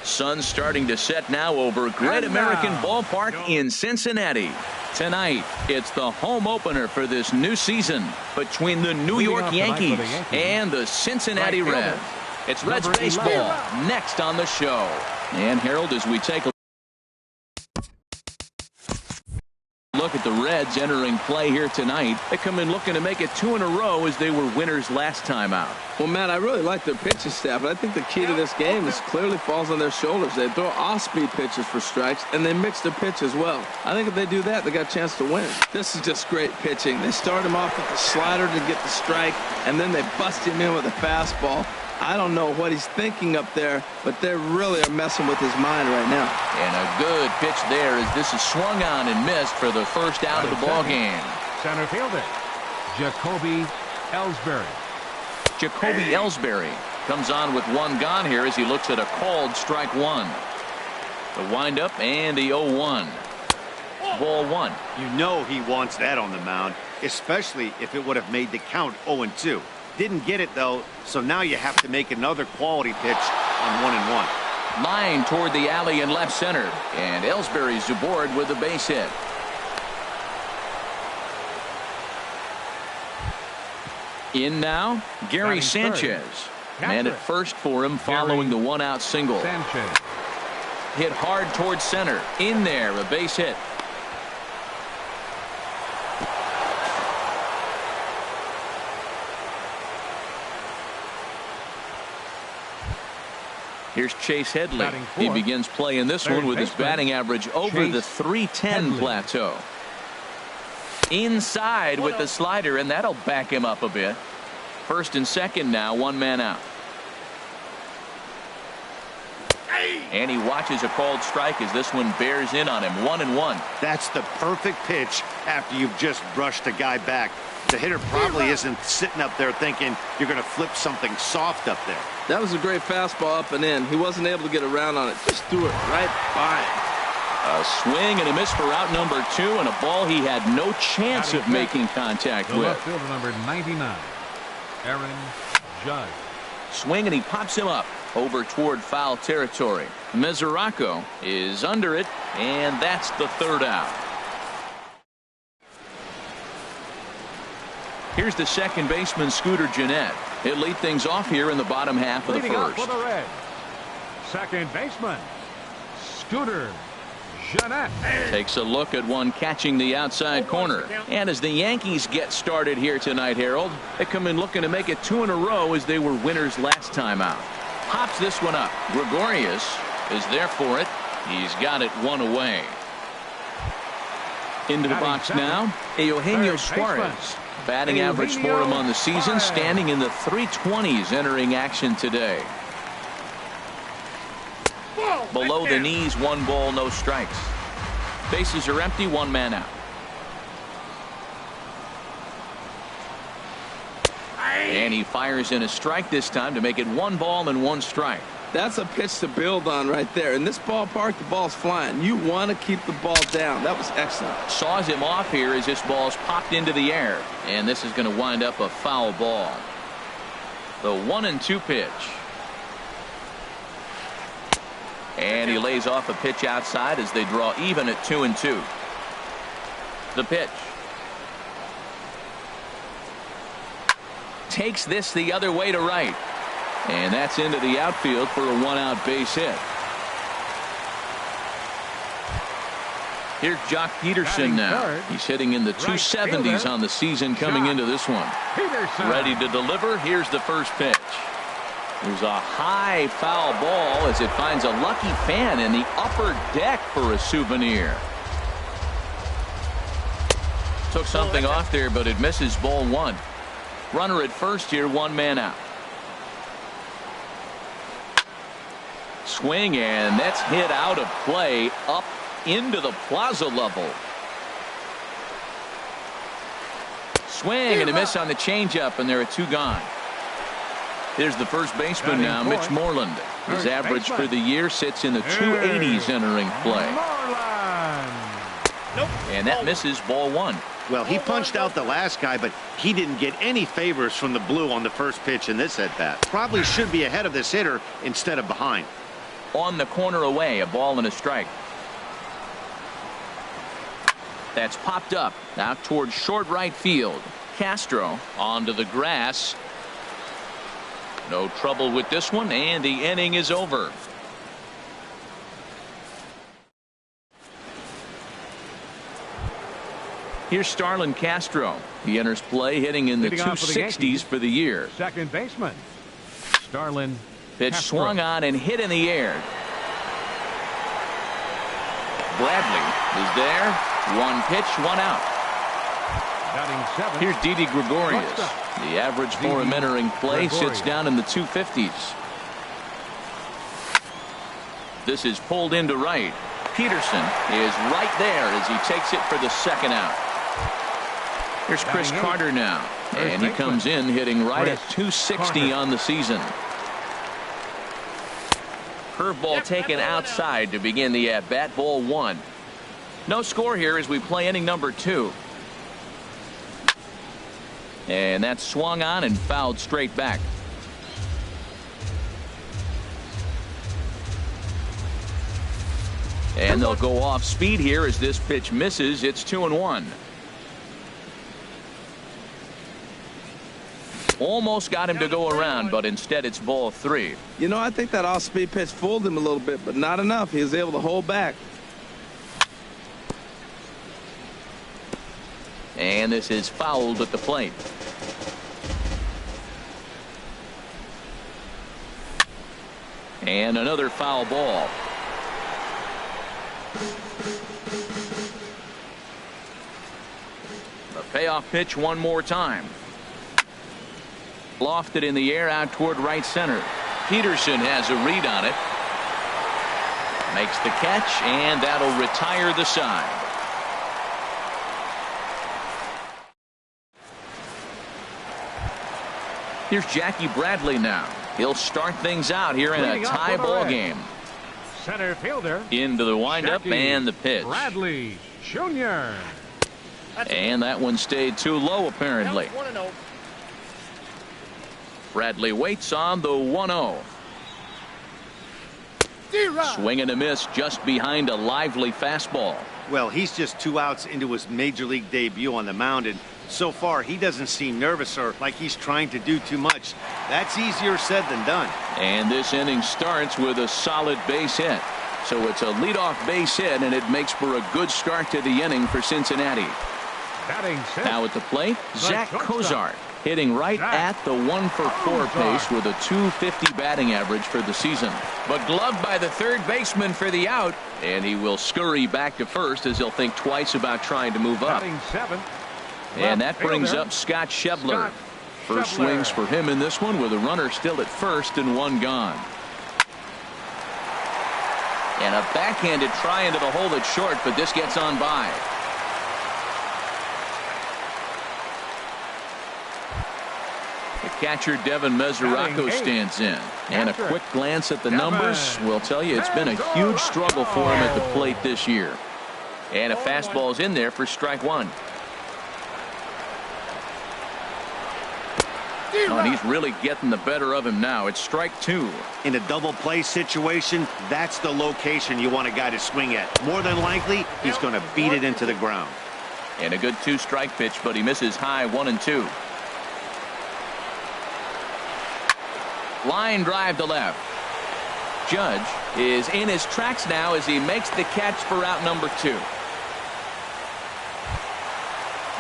Sun's starting to set now over Great American Ballpark in Cincinnati. Tonight, it's the home opener for this new season between the New York Yankees and the Cincinnati Reds. It's Reds baseball next on the show. And Harold, as we take a look at the Reds entering play here tonight, they come in looking to make it 2 in a row as they were winners last time out. Well, Matt, I really like their pitching staff, but I think the key to this game is clearly falls on their shoulders. They throw off-speed pitches for strikes, and they mix their pitch as well. I think if they do that, they got a chance to win. This is just great pitching. They start him off with the slider to get the strike, and then they bust him in with a fastball. I don't know what he's thinking up there, but they really are messing with his mind right now. And a good pitch there as this is swung on and missed for the first out of the ball game. Center fielder, Jacoby Ellsbury. Jacoby Ellsbury comes on with 1 gone here as he looks at a called strike 1. The windup and the 0-1. Ball 1. You know he wants that on the mound, especially if it would have made the count 0-2. Didn't get it, though, so now you have to make another quality pitch on 1-1. Line toward the alley in left center, and Ellsbury's aboard with a base hit. In now, Gary Sanchez. Man at first for him following the 1-out single. Sanchez. Hit hard towards center. In there, a base hit. Here's Chase Headley. He begins play in this one with his batting average over the .310 plateau. Inside with the slider, and that'll back him up a bit. First and second now, 1 man out. And he watches a called strike as this one bears in on him. 1-1. That's the perfect pitch after you've just brushed a guy back. The hitter probably isn't sitting up there thinking you're going to flip something soft up there. That was a great fastball up and in. He wasn't able to get around on it. Just threw it right by him. A swing and a miss for out number 2, and a ball he had no chance of making contact with. Left fielder number 99, Aaron Judge. Swing and he pops him up over toward foul territory. Mesoraco is under it, and that's the 3rd out. Here's the second baseman, Scooter Gennett. He'll lead things off here in the bottom half of the first. For the Reds, second baseman, Scooter Gennett. Takes a look at one catching the outside corner. And as the Yankees get started here tonight, Harold, they come in looking to make it 2 in a row as they were winners last time out. Pops this one up. Gregorius is there for it. He's got it 1 away. Into the box now, Eugenio Suarez. Batting average for him on the season, standing in the 320s entering action today. Below the knees, 1 ball, no strikes. Bases are empty, 1 man out. And he fires in a strike this time to make it 1 ball and 1 strike. That's a pitch to build on right there. In this ballpark, the ball's flying. You want to keep the ball down. That was excellent. Saws him off here as this ball's popped into the air. And this is going to wind up a foul ball. The 1-2 pitch. And he lays off a pitch outside as they draw even at 2-2. The pitch. Takes this the other way to right. And that's into the outfield for a 1-out base hit. Here's Jock Peterson now. He's hitting in the 270s on the season coming into this one. Ready to deliver. Here's the first pitch. There's a high foul ball as it finds a lucky fan in the upper deck for a souvenir. Took something off there, but it misses. Ball 1. Runner at first here, 1 man out. Swing, and that's hit out of play up into the plaza level. Swing and a miss on the changeup, and there are 2 gone. Here's the first baseman now, Mitch Moreland. His average for the year sits in the 280s entering play. And that misses. Ball 1. Well, he punched out the last guy, but he didn't get any favors from the blue on the first pitch in this at-bat. Probably should be ahead of this hitter instead of behind. on the corner away. A ball and a strike. That's popped up out towards short right field. Castro onto the grass. No trouble with this one, and the inning is over. Here's Starlin Castro. He enters play hitting in the 260s for the year. Second baseman, Starlin Pitch Castro. swung on and hit in the air. Bradley is there. One pitch, one out. Batting seventh. Here's Didi Gregorius. Shortstop. The average for him entering play sits down in the 250s. This is pulled into right. Peterson is right there as he takes it for the second out. Here's Chris Carter now, and he comes in hitting right at 260 on the season. Curveball taken outside to begin the at-bat. Ball one. No score here as we play inning number 2. And that's swung on and fouled straight back. And they'll go off speed here as this pitch misses. It's 2-1. Almost got him to go around, but instead it's ball 3. You know, I think that off-speed pitch fooled him a little bit, but not enough. He was able to hold back. And this is fouled at the plate. And another foul ball. The payoff pitch one more time. Lofted in the air out toward right center. Peterson has a read on it. Makes the catch, and that'll retire the side. Here's Jackie Bradley now. He'll start things out here in a tie ball game. Center fielder. Into the windup and the pitch. Bradley Jr. And that one stayed too low apparently. Bradley waits on the 1-0. Swing and a miss just behind a lively fastball. Well, he's just 2 outs into his major league debut on the mound, and so far he doesn't seem nervous or like he's trying to do too much. That's easier said than done. And this inning starts with a solid base hit. So it's a leadoff base hit, and it makes for a good start to the inning for Cincinnati. Now at the plate, Zach Cozart hitting right at the 1-for-4 pace with a .250 batting average for the season. But gloved by the third baseman for the out, and he will scurry back to first as he'll think twice about trying to move up. And that brings up Scott Schebler. First swings for him in this one with a runner still at first and one gone. And a backhanded try into the hole that's short, but this gets on by. The catcher Devin Mesoraco stands in, and a quick glance at the numbers will tell you it's been a huge struggle for him at the plate this year. And a fastball's in there for strike one. Oh, and he's really getting the better of him now. It's strike two. In a double play situation, that's the location you want a guy to swing at. More than likely, he's going to beat it into the ground. And a good 2-strike pitch, but he misses high 1 and 2. Line drive to left. Judge is in his tracks now as he makes the catch for out number 2.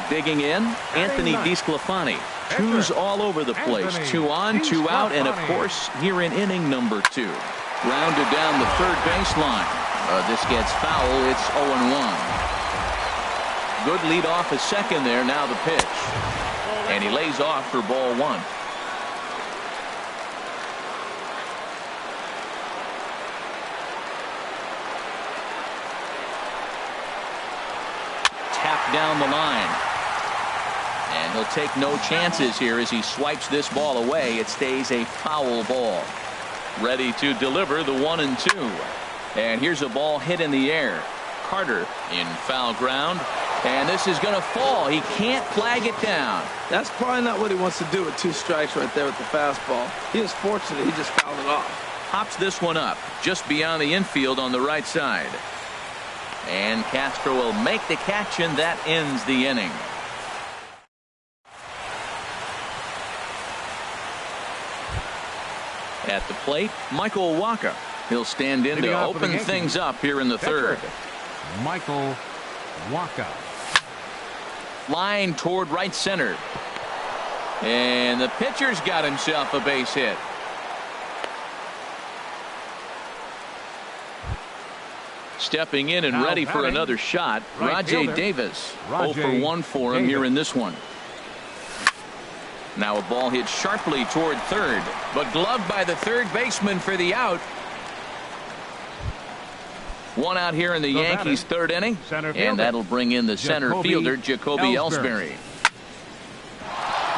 Digging in, Anthony DeSclafani. Twos all over the place. 2 on, 2 out, and of course here in inning number 2. Grounded down the third baseline. This gets foul. It's 0-1. Good lead off a second there. Now the pitch. And he lays off for ball 1. Tap down the line. And he'll take no chances here as he swipes this ball away. It stays a foul ball. Ready to deliver the 1 and 2. And here's a ball hit in the air. Carter in foul ground. And this is going to fall. He can't flag it down. That's probably not what he wants to do with 2 strikes right there with the fastball. He was fortunate he just fouled it off. pops this one up just beyond the infield on the right side. And Castro will make the catch, and that ends the inning. At the plate, Michael Wacha. He'll stand in to open things up here in the third. Michael Wacha. Line toward right center. And the pitcher's got himself a base hit. Stepping in and Now ready for batting, another shot, right Rajay fielder, Davis. Rajay 0 for 1 for him here in this one. Now a ball hit sharply toward third, but gloved by the third baseman for the out. One out here in the Yankees' third inning, and that'll bring in the center fielder, Jacoby Ellsbury.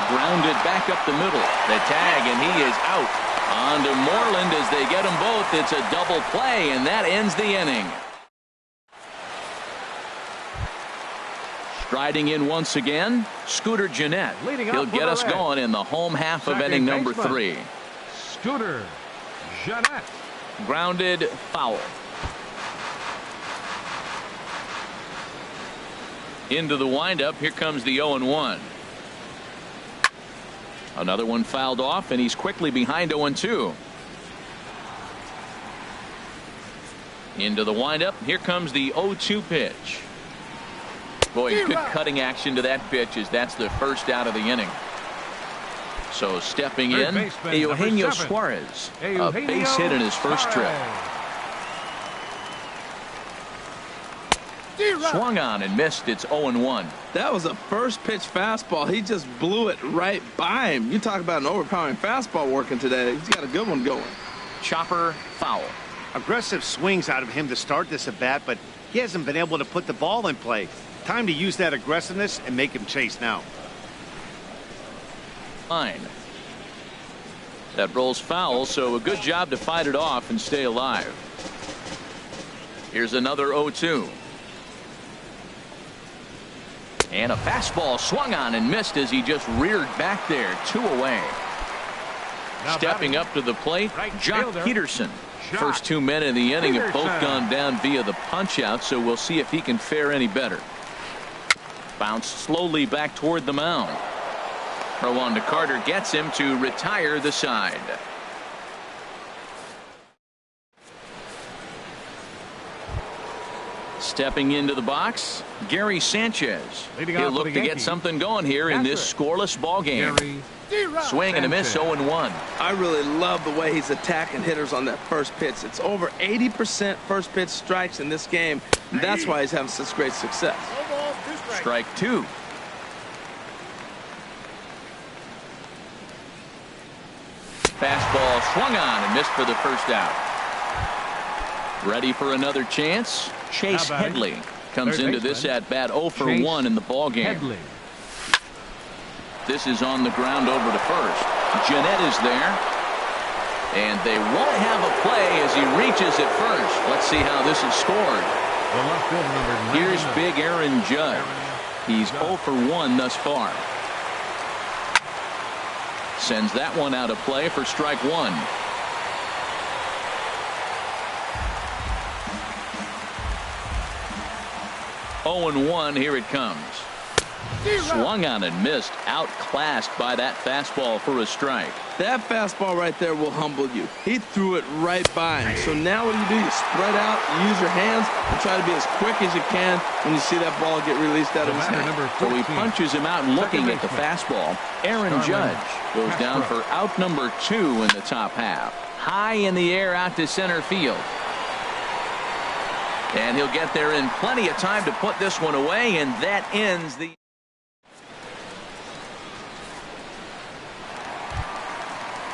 Grounded back up the middle. The tag, and he is out. On to Moreland as they get them both. It's a double play, and that ends the inning. Striding in once again, Scooter Gennett. He'll get us going in the home half of inning number 3. Scooter Gennett. Grounded, foul. Into the windup. Here comes the 0-1. Another one fouled off, and he's quickly behind 0-2. Into the windup. Here comes the 0-2 pitch. Boy, good cutting action to that pitch as that's the first out of the inning. So stepping in, Eugenio Suarez. A base hit in his first trip. Swung on and missed. It's 0-1. That was a first pitch fastball. He just blew it right by him. You talk about an overpowering fastball working today. He's got a good one going. Chopper, foul. Aggressive swings out of him to start this at bat, but he hasn't been able to put the ball in play. Time to use that aggressiveness and make him chase now. Fine. That rolls foul, so a good job to fight it off and stay alive. Here's another 0-2. And a fastball swung on and missed as he just reared back there. 2 away. Now stepping up to the plate, Jock Peterson. First 2 men in the inning have both gone down via the punch out, so we'll see if he can fare any better. Bounced slowly back toward the mound. Throw on to Carter gets him to retire the side. Stepping into the box, Gary Sanchez. He'll look to get something going here in this scoreless ball game. Swing and a miss, 0-1. I really love the way he's attacking hitters on that first pitch. It's over 80% first pitch strikes in this game. That's why he's having such great success. Strike 2. Fastball swung on and missed for the first out. Ready for another chance? Chase Headley comes into this at bat 0 for 1 in the ball game. This is on the ground over to first. Gennett is there. And they won't have a play as he reaches at first. Let's see how this is scored. Here's big Aaron Judge. He's 0 for 1 thus far. Sends that one out of play for strike 1. Oh and 1, here it comes. Swung on and missed, outclassed by that fastball for a strike. That fastball right there will humble you. He threw it right by him. So now what do? You spread out, you use your hands, and try to be as quick as you can when you see that ball get released out of his hand. So he punches him out looking at the fastball. Aaron Judge goes down for out number 2 in the top half. High in the air out to center field. And he'll get there in plenty of time to put this one away, and that ends the...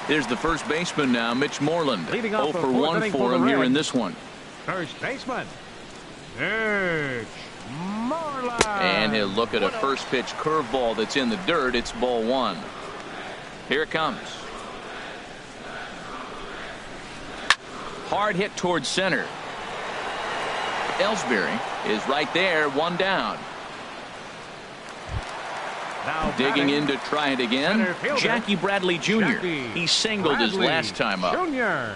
Here's the first baseman now, Mitch Moreland. 0 for 1 for him here in this one. First baseman, Mitch Moreland. And he'll look at a first pitch curveball that's in the dirt. It's ball 1. Here it comes. Hard hit towards center. Ellsbury is right there, 1 down. Now digging in to try it again. Jackie Bradley Jr. He singled his last time up. Jr.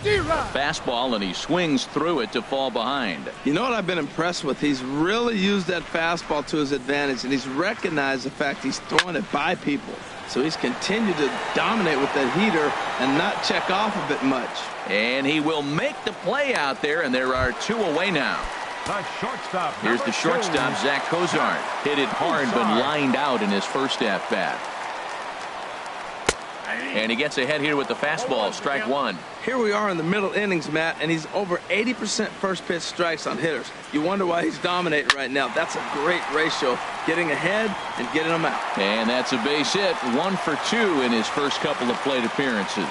Fastball, and he swings through it to fall behind. You know what I've been impressed with? He's really used that fastball to his advantage, and he's recognized the fact he's throwing it by people. So he's continued to dominate with that heater and not check off of it much. And he will make the play out there, and there are 2 away now. The shortstop. Here's the shortstop, Zach Cozart. Hit it hard, but lined out in his first at-bat. And he gets ahead here with the fastball, strike 1. Here we are in the middle innings, Matt, and he's over 80% first pitch strikes on hitters. You wonder why he's dominating right now. That's a great ratio, getting ahead and getting them out. And that's a base hit, 1 for 2 in his first couple of plate appearances.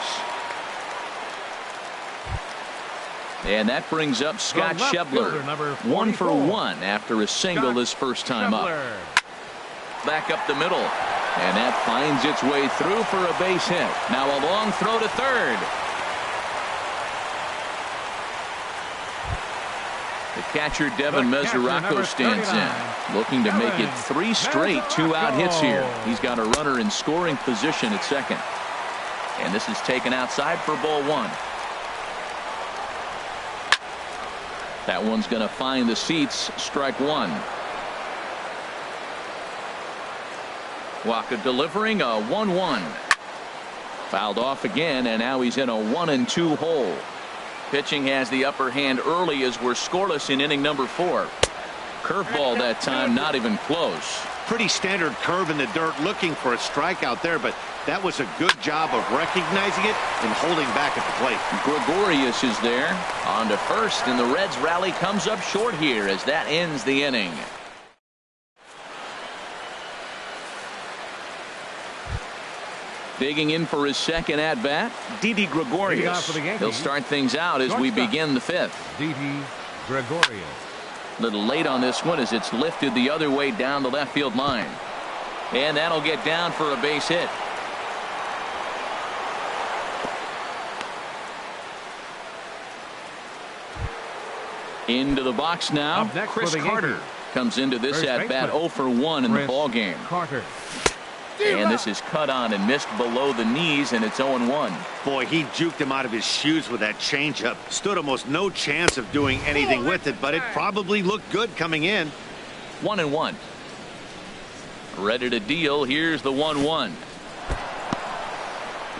And that brings up Scott Schebler, 1 for 1 after a single his first time up. Back up the middle. And that finds its way through for a base hit. Now a long throw to third. The catcher, Devin Mesoraco, stands in, looking to make it 3 straight 2-out hits here. He's got a runner in scoring position at second. And this is taken outside for ball 1. That one's going to find the seats, strike 1. Waka delivering a 1-1. Fouled off again, and now he's in a 1-2 hole. Pitching has the upper hand early as we're scoreless in inning number 4. Curveball that time, not even close. Pretty standard curve in the dirt, looking for a strikeout there, but that was a good job of recognizing it and holding back at the plate. Gregorius is there on to first, and the Reds rally comes up short here as that ends the inning. Digging in for his second at-bat, Didi Gregorius. He'll start things out as we begin the 5th. Didi Gregorius. A little late on this one as it's lifted the other way down the left field line. And that'll get down for a base hit. Into the box now, Chris Carter comes into this at-bat 0 for 1 in the ballgame. Carter. And this is cut on and missed below the knees, and it's 0-1. Boy, he juked him out of his shoes with that changeup. Stood almost no chance of doing anything with it, but it probably looked good coming in. 1-1. Ready to deal. Here's the 1-1.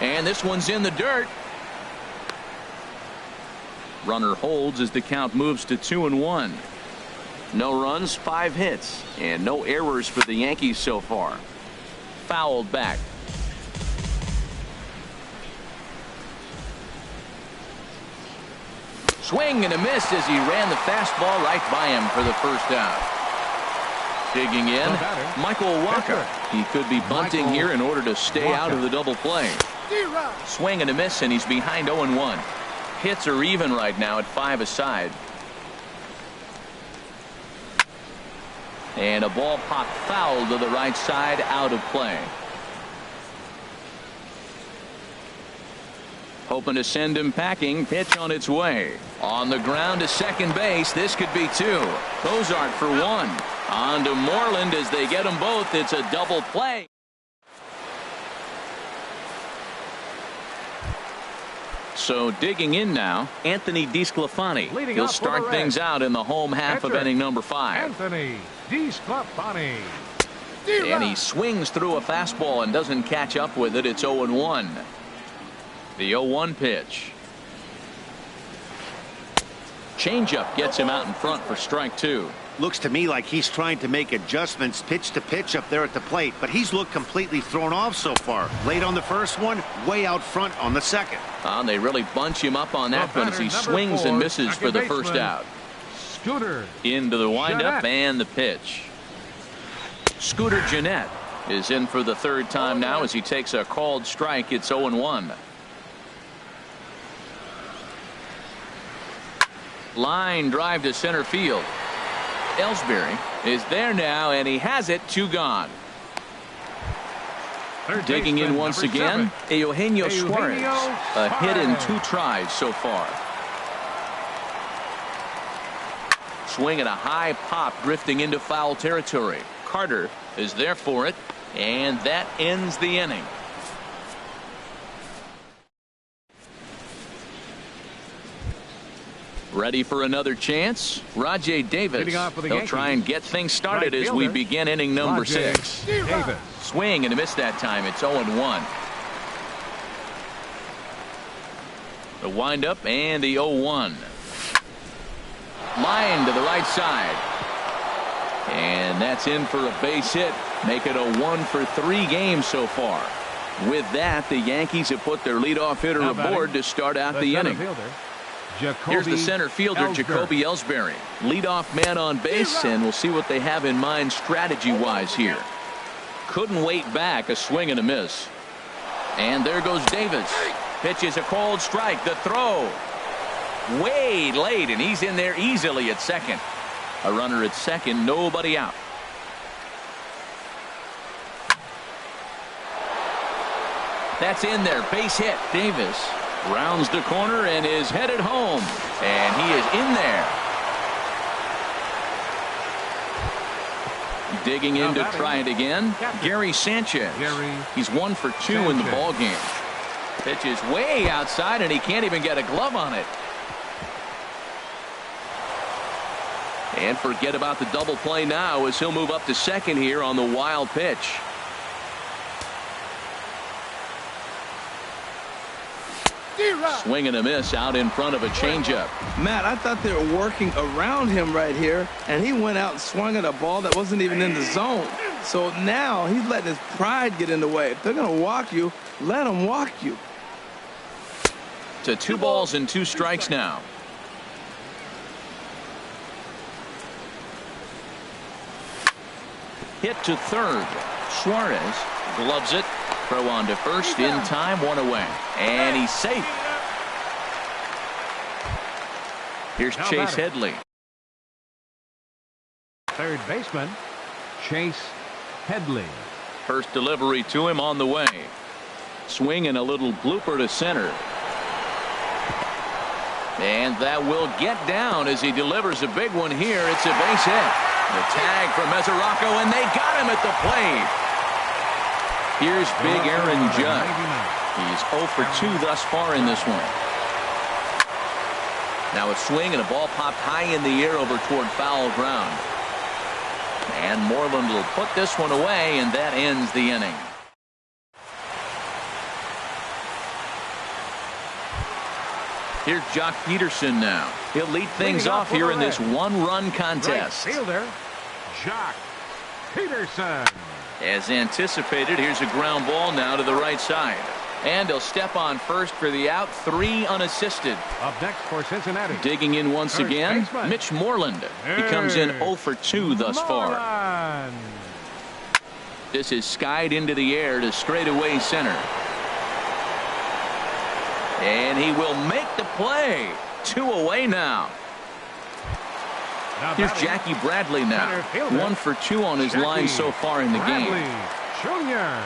And this one's in the dirt. Runner holds as the count moves to 2-1. No runs, 5 hits, and no errors for the Yankees so far. Fouled back. Swing and a miss as he ran the fastball right by him for the first out. Digging in, Michael Wacha. He could be bunting here in order to stay out of the double play. Swing and a miss, and he's behind 0-1. Hits are even right now at 5 aside. And a ball popped foul to the right side, out of play. Hoping to send him packing. Pitch on its way. On the ground to second base. This could be 2. Cozart for 1. On to Moreland as they get them both. It's a double play. So digging in now, Anthony DeSclafani. He'll start things out in the home half of inning number 5. Anthony DeSclafani. And he swings through a fastball and doesn't catch up with it. It's 0-1. The 0-1 pitch. Changeup gets him out in front for strike 2. Looks to me like he's trying to make adjustments pitch to pitch up there at the plate, but he's looked completely thrown off so far. Late on the first one, way out front on the second. They really bunch him up on that one as he swings and misses for the first out. Scooter. Into the windup and the pitch. Scooter Gennett is in for the 3rd time now as he takes a called strike. It's 0-1. Line drive to center field. Ellsbury is there now, and he has it. 2 gone. Digging in once again, Eugenio Suarez. A hit in 2 tries so far. Swing at a high pop, drifting into foul territory. Carter is there for it, and that ends the inning. Ready for another chance? Rajay Davis. They'll try and get things started as we begin inning number 6. Davis. Swing and a miss that time. It's 0-1. The windup and the 0-1. Line to the right side. And that's in for a base hit. Make it a 1-for-3 game so far. With that, the Yankees have put their leadoff hitter aboard to start out the inning. Here's the center fielder, Jacoby Ellsbury. Leadoff man on base, and we'll see what they have in mind strategy-wise here. Couldn't wait back. A swing and a miss. And there goes Davis. Pitches a cold strike. The throw. Way late, and he's in there easily at second. A runner at second, nobody out. That's in there. Base hit. Davis rounds the corner and is headed home. And he is in there. Digging in to try it again. Gary Sanchez. He's 1 for 2 in the ball game. Pitch is way outside, and he can't even get a glove on it. And forget about the double play now as he'll move up to second here on the wild pitch. Swing and a miss out in front of a changeup. Matt, I thought they were working around him right here, and he went out and swung at a ball that wasn't even in the zone. So now he's letting his pride get in the way. If they're going to walk you, let them walk you. To 2 balls and 2 strikes now. Hit to third. Suarez gloves it. Throw on to first in time. 1 away. And he's safe. Here's Chase Headley. Third baseman, Chase Headley. First delivery to him on the way. Swing and a little blooper to center. And that will get down as he delivers a big one here. It's a base hit. The tag from Mesoraco, and they got him at the plate. Here's big Aaron Judge. He's 0 for 2 thus far in this one. Now a swing and a ball popped high in the air over toward foul ground. And Moreland will put this one away, and that ends the inning. Here's Jock Peterson now. He'll lead things off here in this 1-run contest. Right fielder, Jock Peterson. As anticipated, here's a ground ball now to the right side. And he'll step on first for the out. 3 unassisted. Up next for Cincinnati. Digging in once again, Mitch Moreland. He comes in 0 for 2 thus far. This is skied into the air to straightaway center. And he will make the play. 2 away now. Here's Jackie Bradley now. 1 for 2 on his line so far in the game. Jr.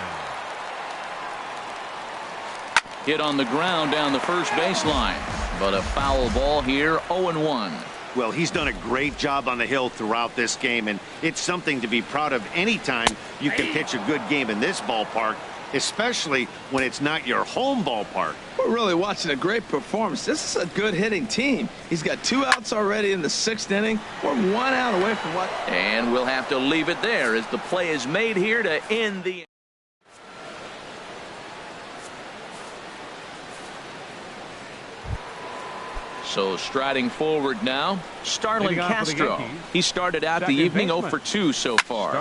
Hit on the ground down the first baseline. But a foul ball here, 0-1. Well, he's done a great job on the hill throughout this game, and it's something to be proud of anytime you can pitch a good game in this ballpark, especially when it's not your home ballpark. We're really watching a great performance. This is a good hitting team. He's got 2 outs already in the 6th inning. We're 1 out away from what. And we'll have to leave it there as the play is made here to end the. So striding forward now, Starlin Castro. He started out the evening 0 for 2 so far.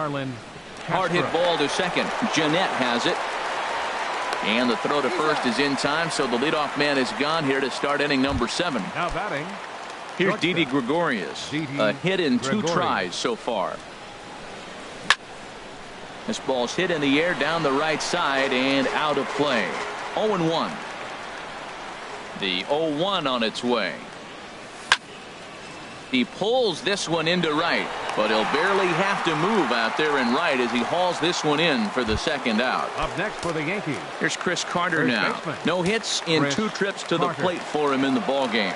Hard hit ball to second. Jeanette has it. And the throw to first is in time, so the leadoff man is gone here to start inning number 7. Now batting. Here's Didi Gregorius. A hit in 2 tries so far. This ball's hit in the air down the right side and out of play. 0-1. The 0-1 on its way. He pulls this one into right, but he'll barely have to move out there in right as he hauls this one in for the 2nd out. Up next for the Yankees. Here's Chris Carter now. No hits in 2 trips to the plate for him in the ball game.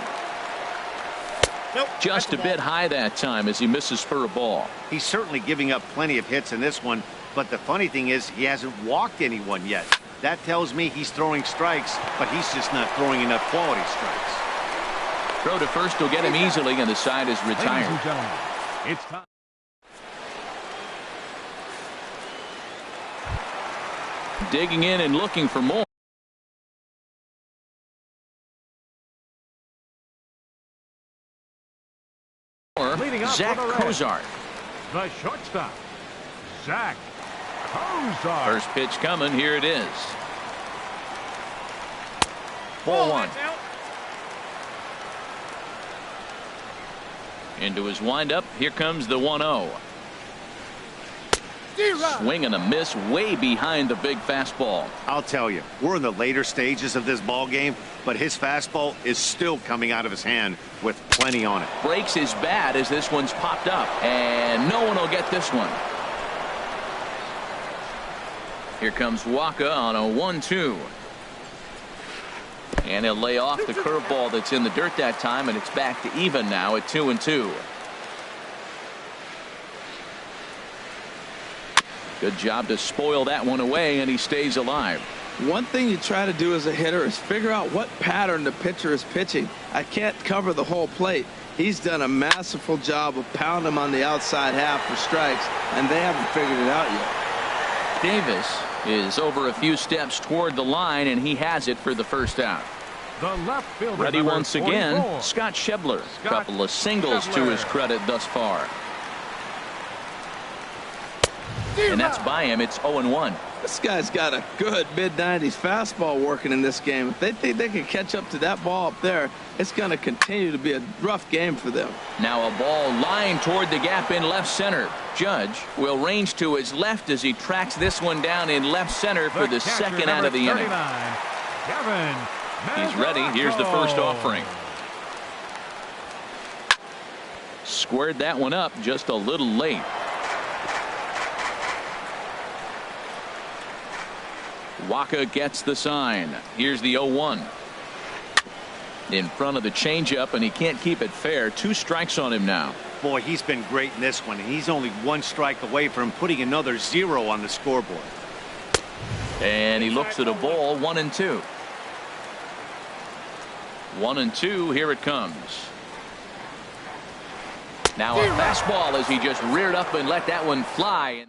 Just a bit high that time as he misses for a ball. He's certainly giving up plenty of hits in this one, but the funny thing is he hasn't walked anyone yet. That tells me he's throwing strikes, but he's just not throwing enough quality strikes. Throw to first will get him easily, and the side is Ladies retired. and gentlemen, it's time. Digging in and looking for more. Leading up Zach for the Reds. Cozart. The shortstop, Zach Cozart. First pitch coming. Here it is. 4-1. Into his windup. Here comes the 1-0. Swing and a miss way behind the big fastball. I'll tell you, we're in the later stages of this ball game, but his fastball is still coming out of his hand with plenty on it. Breaks his bat as this one's popped up, and no one will get this one. Here comes Waka on a 1-2. And he'll lay off the curveball that's in the dirt that time, and it's back to even now at 2-2. Good job to spoil that one away, and he stays alive. One thing you try to do as a hitter is figure out what pattern the pitcher is pitching. I can't cover the whole plate. He's done a masterful job of pounding him on the outside half for strikes, and they haven't figured it out yet. Davis is over a few steps toward the line, and he has it for the first out. The left fielder, Ready number once again, 44. Scott Schebler. Scott Couple of singles to Schebler. his credit thus far. And that's by him. It's 0-1. This guy's got a good mid-90s fastball working in this game. If they think they can catch up to that ball up there, it's going to continue to be a rough game for them. Now a ball lined toward the gap in left center. Judge will range to his left as he tracks this one down in left center for the catcher, second out of the number inning. 39, Kevin He's ready. Here's the first offering. Squared that one up just a little late. Waka gets the sign. Here's the 0-1. In front of the changeup, and he can't keep it fair. 2 strikes on him now. Boy, he's been great in this one, and he's only 1 strike away from putting another 0 on the scoreboard. And he looks at a ball. 1-2. 1-2. Here it comes. Now a fastball as he just reared up and let that one fly.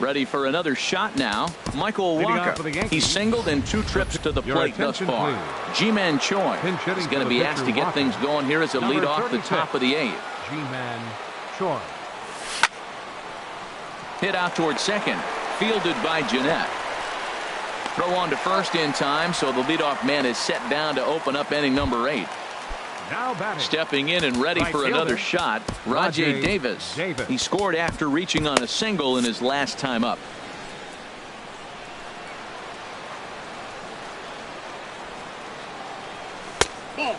Ready for another shot now. Michael Leading off Wacha. for the Yankees. He's singled in 2 trips to the Your plate thus attention, far. please. G-Man Choi Pinch hitting is for going to the be pitcher, asked to get Wacha. things going here as a Number lead off the 36. top of the 8th. G-Man Choi. Hit out towards second. Fielded by Jeanette. Throw on to first in time, so the leadoff man is set down to open up inning number 8. Now batting. Stepping in and ready Right for fielder, another shot, Rajay Davis. He scored after reaching on a single in his last time up.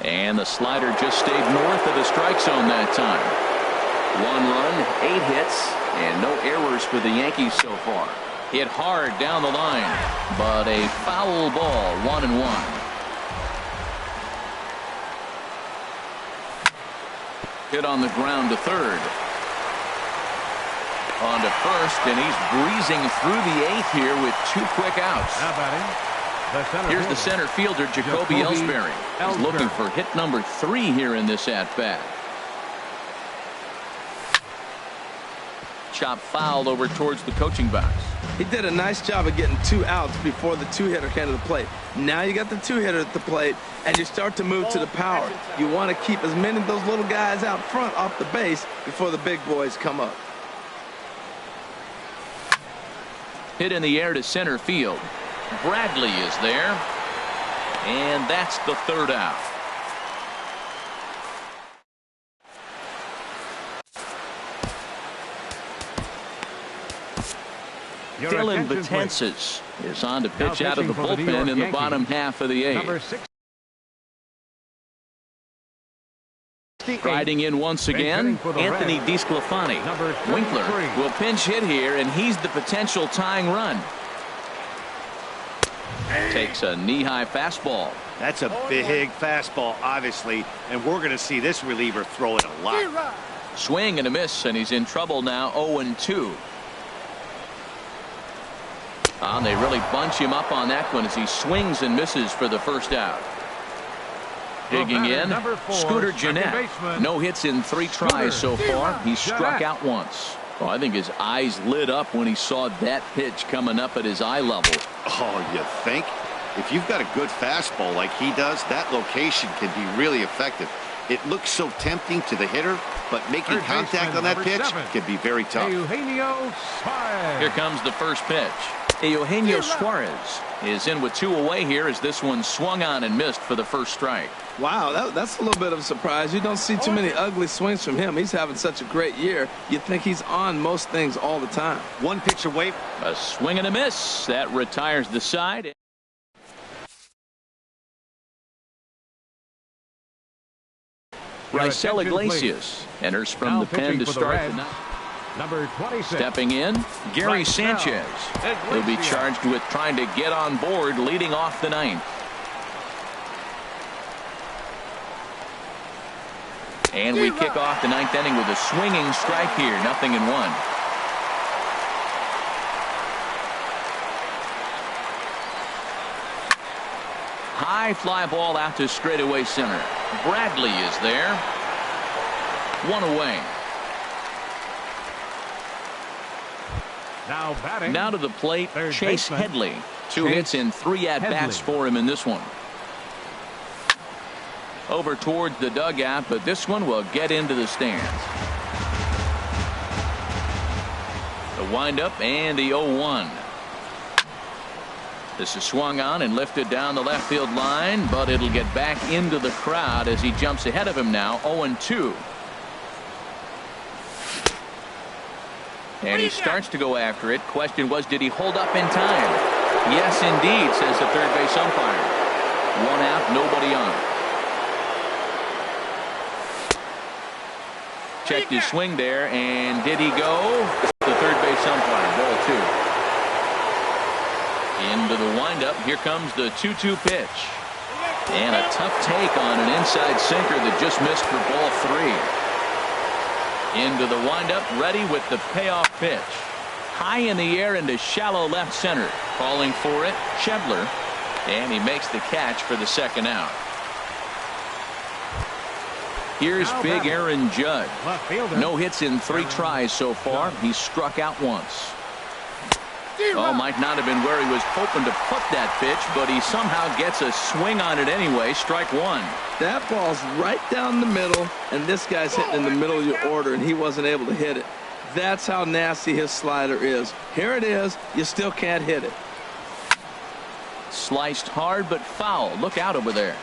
And the slider just stayed north of the strike zone that time. 1 run, 8 hits, and no errors for the Yankees so far. Hit hard down the line, but a foul ball. 1-1. Hit on the ground to third. On to first, and he's breezing through the 8th here with 2 quick outs. Now batting. Here's the center fielder, Jacoby Ellsbury. He's looking for hit number 3 here in this at-bat. Chop fouled over towards the coaching box. He did a nice job of getting 2 outs before the 2-hitter came to the plate. Now you got the 2-hitter at the plate, and you start to move to the power. You want to keep as many of those little guys out front off the base before the big boys come up. Hit in the air to center field. Bradley is there, and that's the 3rd out. Dylan Betances is on to pitch out of the bullpen in the bottom half of the 8th. Riding in once again, Anthony DeSclafani. Winkler will pinch hit here, and he's the potential tying run. Takes a knee-high fastball. That's a big fastball, obviously, and we're going to see this reliever throw it a lot. Swing and a miss, and he's in trouble now. 0-2. And they really bunch him up on that one as he swings and misses for the first out. Digging in, Scooter Gennett. No hits in 3 tries so far. He struck out once. Well, I think his eyes lit up when he saw that pitch coming up at his eye level. Oh, you think? If you've got a good fastball like he does, that location can be really effective. It looks so tempting to the hitter, but making contact on that pitch can be very tough. Eugenio Suarez. Here comes the first pitch. Eugenio Suarez is in with 2 away here as this one swung on and missed for the first strike. Wow, that's a little bit of a surprise. You don't see too many ugly swings from him. He's having such a great year. You'd think he's on most things all the time. 1 pitch away. A swing and a miss. That retires the side. Raisel Iglesias enters from the pen to start tonight. Number 26. Stepping in, Gary Sanchez. He'll be charged with trying to get on board leading off the 9th. And we kick off the 9th inning with a swinging strike here. 0-1. High fly ball out to straightaway center. Bradley is there. 1 away. Now batting. Now to the plate, Chase baseman. Headley. 2 hits in 3 at-bats for him in this one. Over towards the dugout, but this one will get into the stands. The windup and the 0-1. This is swung on and lifted down the left field line, but it'll get back into the crowd as he jumps ahead of him now. 0-2. And he starts to go after it. Question was, did he hold up in time? Yes, indeed, says the third base umpire. 1 out, nobody on. Checked his swing there, and did he go? The third base umpire. Ball 2. Into the windup. Here comes the 2-2 pitch. And a tough take on an inside sinker that just missed for ball 3. Into the windup, ready with the payoff pitch. High in the air into shallow left center. Calling for it, Schebler. And he makes the catch for the second out. Here's big Aaron Judge. No hits in 3 tries so far. He's struck out once. Oh, might not have been where he was hoping to put that pitch, but he somehow gets a swing on it anyway. Strike 1. That ball's right down the middle, and this guy's hitting in the middle of your order, and he wasn't able to hit it. That's how nasty his slider is. Here it is. You still can't hit it. Sliced hard but foul. Look out over there.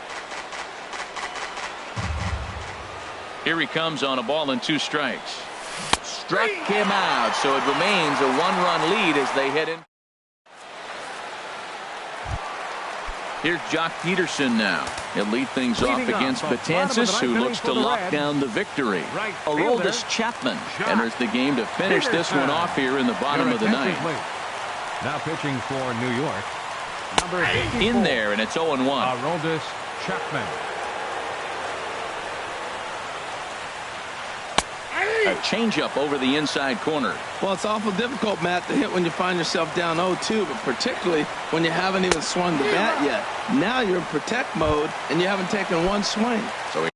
Here he comes on a ball and 2 strikes. Struck him out, so it remains a 1-run lead as they head in. Here's Jock Peterson now. He'll lead things off against Betances, who looks to lock down the victory. Aroldis Chapman enters the game to finish this one off here in the bottom of the 9th. Now pitching for New York. Number 84. In there, and it's 0-1. Aroldis Chapman. A changeup over the inside corner. Well, it's awful difficult, Matt, to hit when you find yourself down 0-2, but particularly when you haven't even swung the bat yet. Now you're in protect mode, and you haven't taken 1 swing. So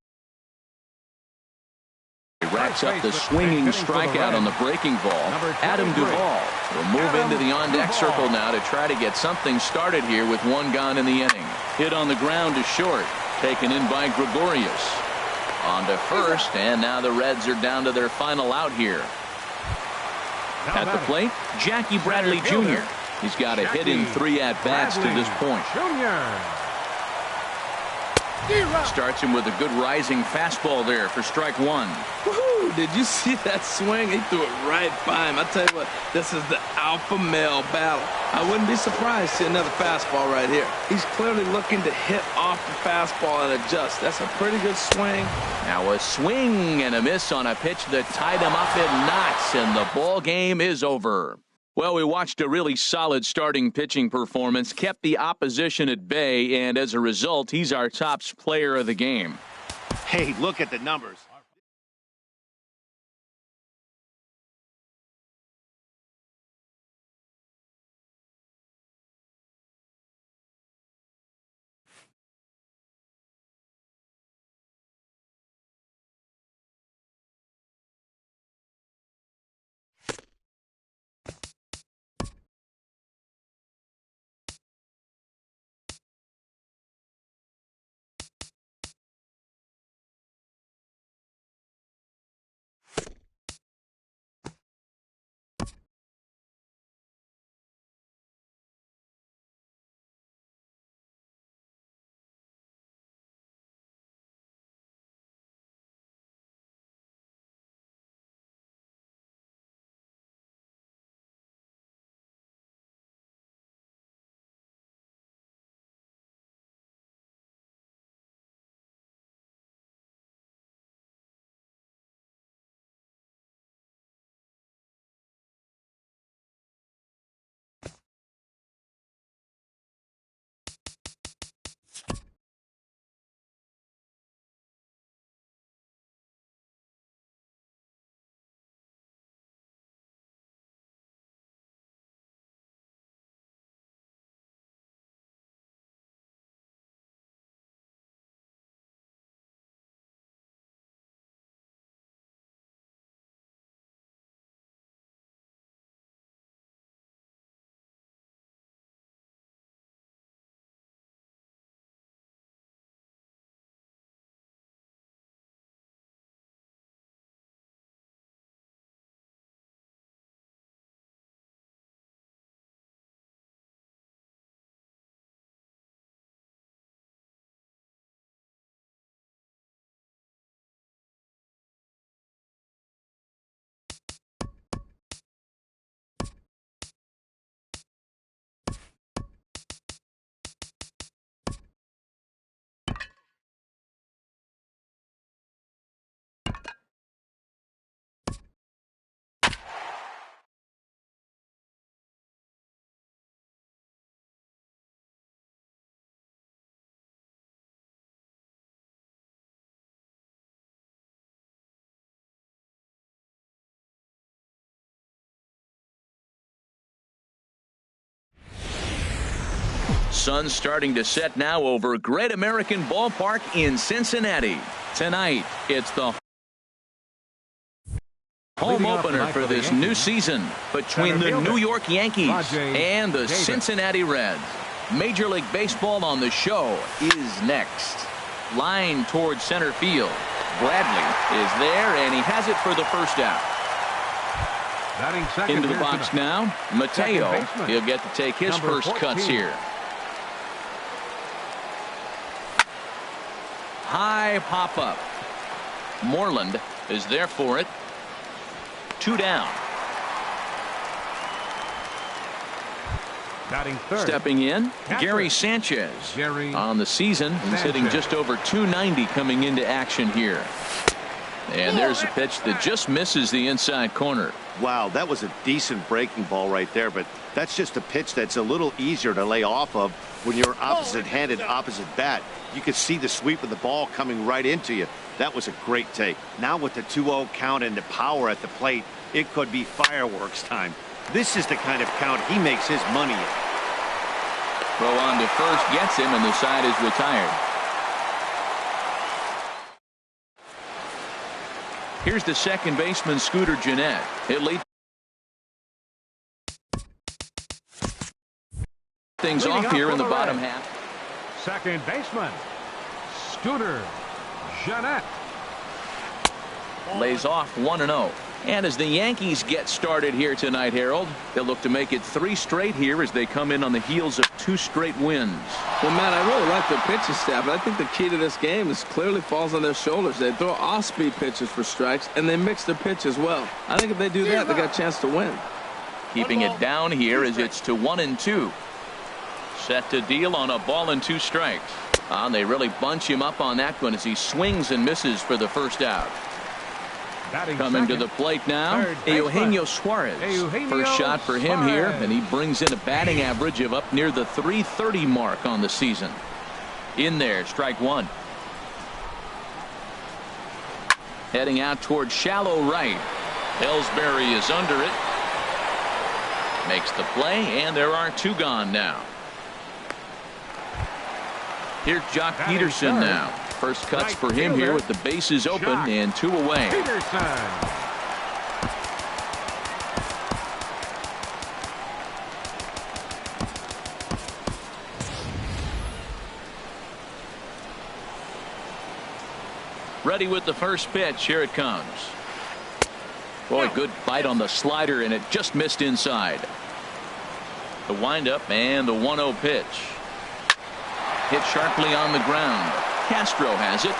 he racks up the swinging strikeout on the breaking ball. Adam Duvall will move into the on-deck circle now to try to get something started here with 1 gone in the inning. Hit on the ground to short. Taken in by Gregorius. On to first, and now the Reds are down to their final out here. At the plate, Jackie Bradley Jr. He's got a hit in 3 at-bats to this point. Starts him with a good rising fastball there for strike 1. Woohoo! Did you see that swing? He threw it right by him. I tell you what, this is the alpha male battle. I wouldn't be surprised to see another fastball right here. He's clearly looking to hit off the fastball and adjust. That's a pretty good swing. Now a swing and a miss on a pitch that tied him up in knots, and the ball game is over. Well, we watched a really solid starting pitching performance, kept the opposition at bay, and as a result, he's our top player of the game. Hey, look at the numbers. sun's starting to set now over Great American Ballpark in Cincinnati. Tonight, it's the home opener for this new season between the New York Yankees and the Cincinnati Reds. Major League Baseball on the show is next. Line towards center field. Bradley is there, and he has it for the first out. Into the box now, Mateo. He'll get to take his first cuts here. High pop-up. Moreland is there for it. 2 down. Stepping in, Gary Sanchez. On the season, he's hitting just over 290 coming into action here. And there's a pitch that just misses the inside corner. Wow, that was a decent breaking ball right there, but that's just a pitch that's a little easier to lay off of when you're opposite-handed, opposite bat. You could see the sweep of the ball coming right into you. That was a great take. Now with the 2-0 count and the power at the plate, it could be fireworks time. This is the kind of count he makes his money in. Throw on to first gets him, and the side is retired. Here's the second baseman, Scooter Gennett. He'll lead things off here in the bottom half. Second baseman, Scooter Gennett. Lays off 1-0. And as the Yankees get started here tonight, Harold, they'll look to make it 3 straight here as they come in on the heels of 2 straight wins. Well, Matt, I really like their pitching staff, but I think the key to this game is clearly falls on their shoulders. They throw off-speed pitches for strikes, and they mix their pitch as well. I think if they do that, they got a chance to win. Keeping it down here as it's to 1-2. Set to deal on a ball and 2 strikes. They really bunch him up on that one as he swings and misses for the first out. Coming to the plate now, Eugenio Suarez. First shot for him here, and he brings in a batting average of up near the 330 mark on the season. In there, strike 1. Heading out towards shallow right. Ellsbury is under it. Makes the play, and there are 2 gone now. Here's Jock Peterson now. First cuts for him here with the bases open and 2 away. Ready with the first pitch. Here it comes. Boy, good bite on the slider, and it just missed inside. The windup and the 1-0 pitch. Hit sharply on the ground. Castro has it.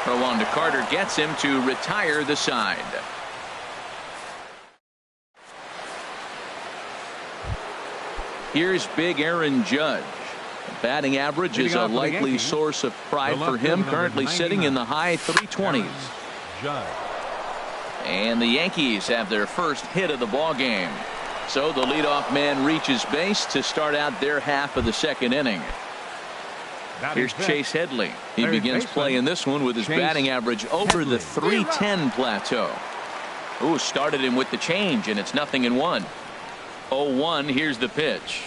Throw on to Carter gets him to retire the side. Here's big Aaron Judge. Batting average is a likely source of pride for him, currently sitting in the high 320s. And the Yankees have their first hit of the ball game. So the leadoff man reaches base to start out their half of the second inning. Here's Chase Headley. He begins play in this one with his batting average over the 310 plateau. Ooh, started him with the change, and it's 0-1. 0-1. Here's the pitch.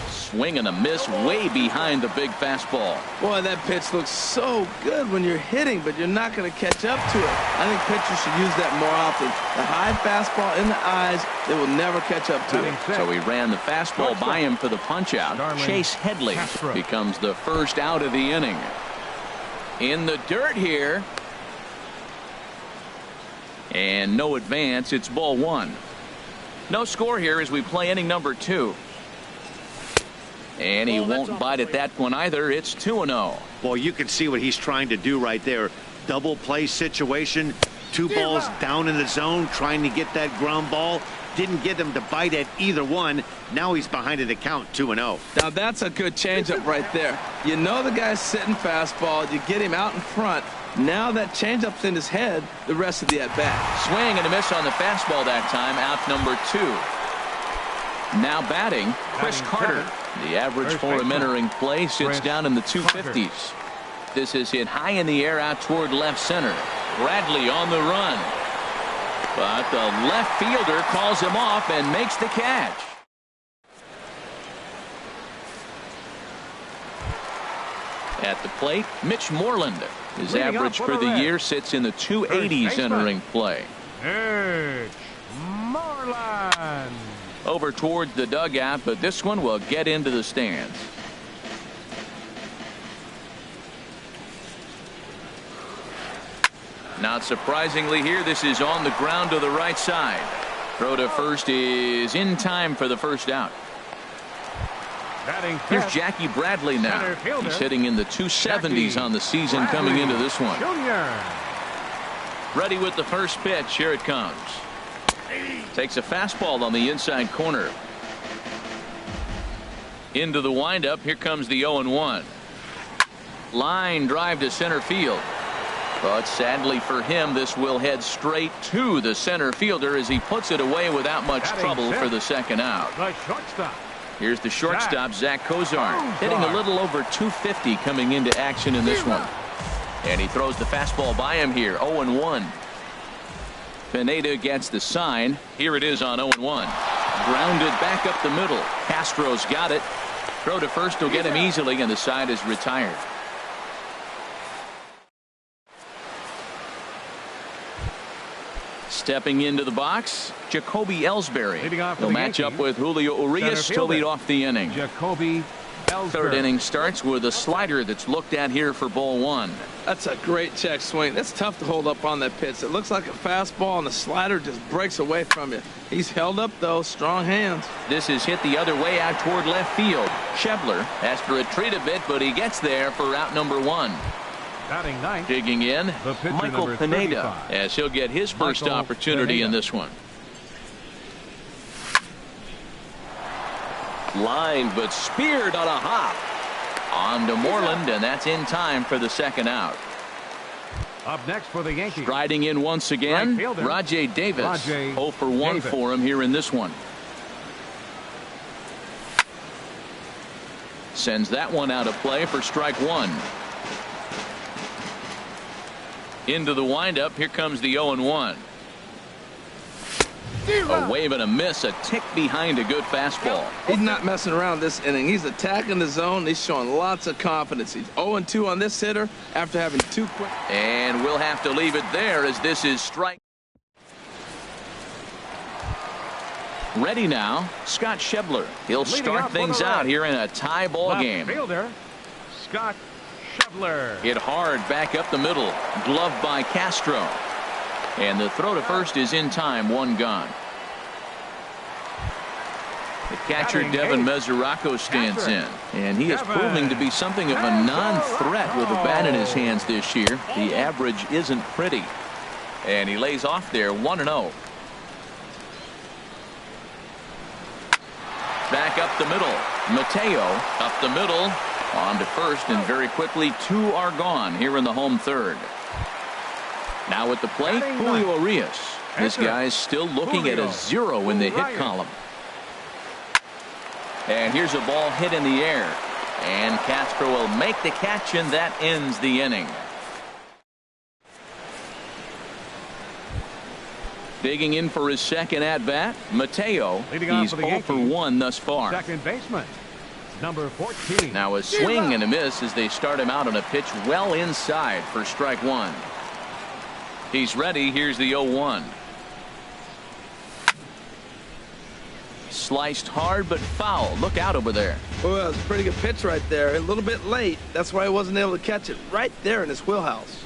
Swing and a miss way behind the big fastball. Boy, that pitch looks so good when you're hitting, but you're not going to catch up to it. I think pitchers should use that more often. The high fastball in the eyes, they will never catch up to it. So he ran the fastball by him for the punch out. Chase Headley becomes the first out of the inning. In the dirt here. And no advance. It's ball 1. No score here as we play inning number 2. And he won't bite at that one either. It's 2-0. Well, you can see what he's trying to do right there. Double play situation. 2 balls down in the zone, trying to get that ground ball. Didn't get him to bite at either one. Now he's behind in the count, 2-0. Now that's a good changeup right there. You know the guy's sitting fastball. You get him out in front. Now that changeup's in his head the rest of the at-bat. Swing and a miss on the fastball that time. Out number 2. Now batting, Chris Carter. The average for him entering play sits down in the 250s. This is hit high in the air out toward left center. Bradley on the run. But the left fielder calls him off and makes the catch. At the plate, Mitch Moreland. His Leading average up for the Reds. year sits in the 280s entering play. Mitch Moreland. Over towards the dugout, but this one will get into the stands. Not surprisingly here, this is on the ground to the right side. Throw to first is in time for the first out. Here's Jackie Bradley now. He's hitting in the 270s on the season coming into this one. Ready with the first pitch. Here it comes. Takes a fastball on the inside corner. Into the windup. Here comes the 0-1. Line drive to center field. But sadly for him, this will head straight to the center fielder as he puts it away without much trouble for the second out. The shortstop. Here's the shortstop, Zach Kozar, hitting a little over 250 coming into action in this one. And he throws the fastball by him here. 0-1. Pineda gets the sign. Here it is on 0-1. Grounded back up the middle. Castro's got it. Throw to first will get him easily, and the side is retired. Stepping into the box, Jacoby Ellsbury. He'll match up with Julio Urias to lead off the inning. Jacoby Ellsbury. Third inning starts with a slider that's looked at here for ball one. That's a great check swing. That's tough to hold up on that pitch. It looks like a fastball, and the slider just breaks away from you. He's held up, though. Strong hands. This is hit the other way out toward left field. Schebler has to retreat a bit, but he gets there for out number one. Batting ninth. Digging in, The pitcher, Michael number Pineda, 35. as he'll get his first Michael opportunity Pineda. in this one. Line, but speared on a hop. On to Moreland, and that's in time for the second out. Up next for the Yankees. Striding in once again, Right fielder, Rajay Davis. Rajay 0 for 1 Davis. for him here in this one. Sends that one out of play for strike one. Into the windup. Here comes the 0-1. A wave and a miss, a tick behind a good fastball. He's not messing around this inning. He's attacking the zone. He's showing lots of confidence. He's 0-2 on this hitter after having two quick. And we'll have to leave it there as this is strike. Ready now, Scott Schebler. He'll Leading start up for things the out Reds. here in a tie ball Left game. fielder, Scott Schebler. Hit hard back up the middle. Gloved by Castro. And the throw to first is in time. One gone. The catcher Batting Devin eighth. Mesoraco stands in. Catcher. And he is Devin proving to be something of a non-threat with a bat in his hands this year. The average isn't pretty. And he lays off there 1-0. Back up the middle. Mateo up the middle. On to first, and very quickly two are gone here in the home third. Now at the plate, Batting Julio Urias. This Enter. guy's still looking at Julio a 0 in the hit Urias. column. And here's a ball hit in the air. And Castro will make the catch, and that ends the inning. Digging in for his second at-bat, Mateo. Leading off He's for the 0 for Yankees. 1 thus far. Second baseman, number 14. Now a swing and a miss as they start him out on a pitch well inside for strike one. He's ready. Here's the 0-1. Sliced hard but foul. Look out over there. Well, that was a pretty good pitch right there. A little bit late. That's why he wasn't able to catch it right there in his wheelhouse.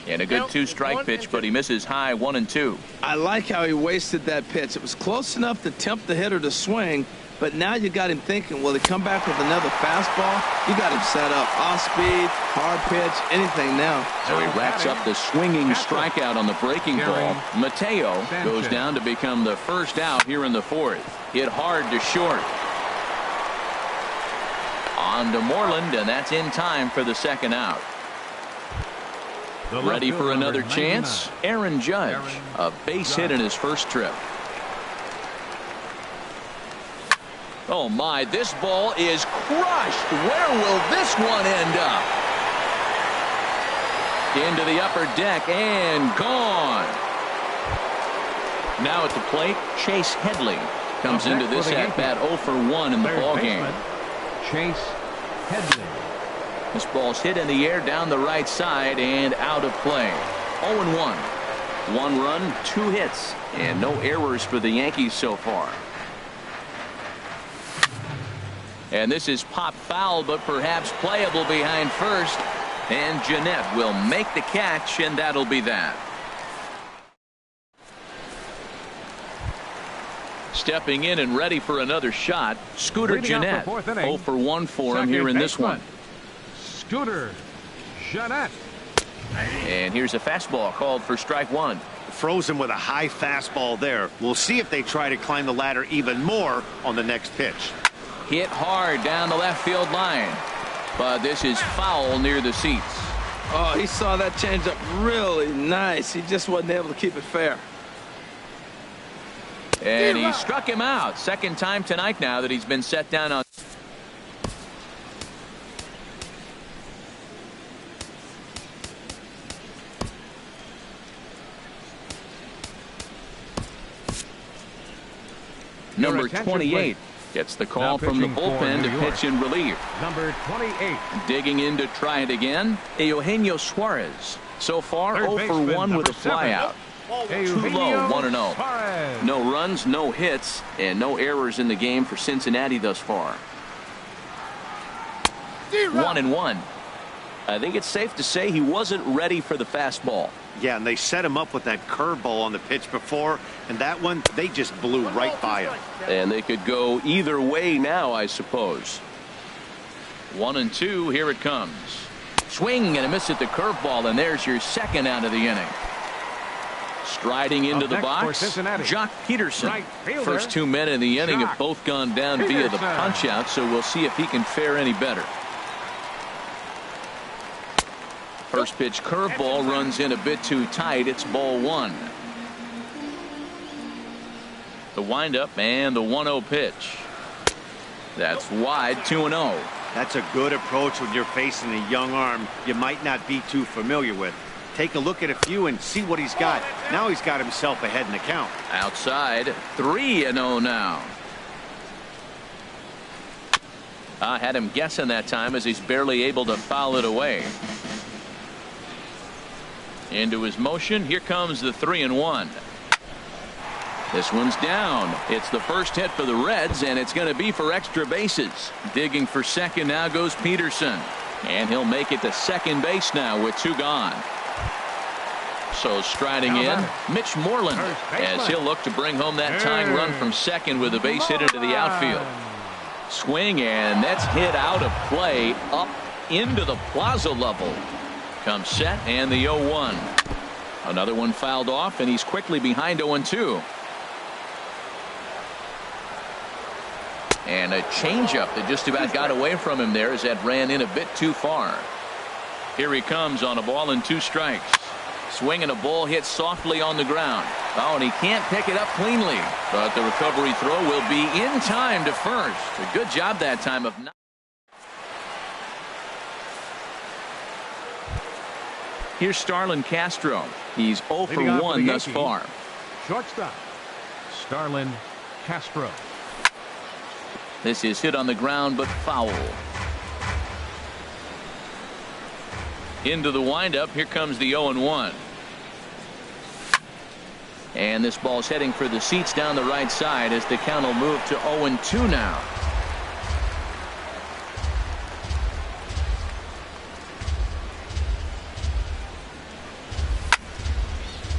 And a good two-strike pitch, but he misses high 1-2. I like how he wasted that pitch. It was close enough to tempt the hitter to swing, but now you got him thinking, will he come back with another fastball? You got him set up. Off speed, hard pitch, anything now. So he racks up the swinging strikeout on the breaking ball. Gary Mateo goes Sanchez. down to become the first out here in the fourth. Hit hard to short. On to Moreland, and that's in time for the second out. The left Ready fielder, for another number chance? 99. Aaron Judge. Aaron A base hit Judge. in his first trip. Oh my, this ball is crushed. Where will this one end up? Into the upper deck and gone. Now at the plate, Chase Headley comes Up into next this for the at bat 0 for 1 in the Third ball game. baseman, Chase Headley. This ball's hit in the air down the right side and out of play. 0-1. 1 run, 2 hits, and no errors for the Yankees so far. And this is pop foul, but perhaps playable behind first. And Jeanette will make the catch, and that'll be that. Stepping in and ready for another shot, Scooter Jeanette. 0 for 1 for him here in this one. Scooter Jeanette. And here's a fastball called for strike 1. Frozen with a high fastball there. We'll see if they try to climb the ladder even more on the next pitch. Hit hard down the left field line. But this is foul near the seats. Oh, he saw that changeup really nice. He just wasn't able to keep it fair. And he struck him out. Second time tonight now that he's been set down on. Number 28 gets the call from the bullpen to pitch in relief. Number 28. Digging in to try it again, Eugenio Suarez. So far 0 for 1 with a flyout. Too low, 1-0. No runs, no hits, and no errors in the game for Cincinnati thus far. 1-1. I think it's safe to say he wasn't ready for the fastball. Yeah, and they set him up with that curveball on the pitch before, and that one, they just blew right by him. And they could go either way now, I suppose. 1-2, here it comes. Swing and a miss at the curveball, and there's your second out of the inning. Striding into the box, Jock Peterson. First 2 men in the inning have both gone down via the punch-out, so we'll see if he can fare any better. First pitch curveball runs in a bit too tight. It's ball 1. The windup and the 1-0 pitch. That's wide, 2-0. That's a good approach when you're facing a young arm you might not be too familiar with. Take a look at a few and see what he's got. Now he's got himself ahead in the count. Outside, 3-0 now. I had him guessing that time as he's barely able to foul it away. Into his motion. Here comes the 3-1. This one's down. It's the first hit for the Reds, and it's going to be for extra bases. Digging for second now goes Peterson. And he'll make it to second base now with 2 gone. So striding in, Mitch Moreland, as he'll look to bring home that tying run from second with a base hit into the outfield. Swing, and that's hit out of play up into the plaza level. Comes set, and the 0-1. Another one fouled off, and he's quickly behind 0-2. And a changeup that just about got away from him there as that ran in a bit too far. Here he comes on a ball and 2 strikes. Swing and a ball hit softly on the ground. Oh, and he can't pick it up cleanly. But the recovery throw will be in time to first. A good job that time of not. Here's Starlin Castro. He's 0 for 1 thus far. Shortstop, Starlin Castro. This is hit on the ground, but foul. Into the windup. Here comes the 0-1. And this ball's heading for the seats down the right side as the count will move to 0-2 now.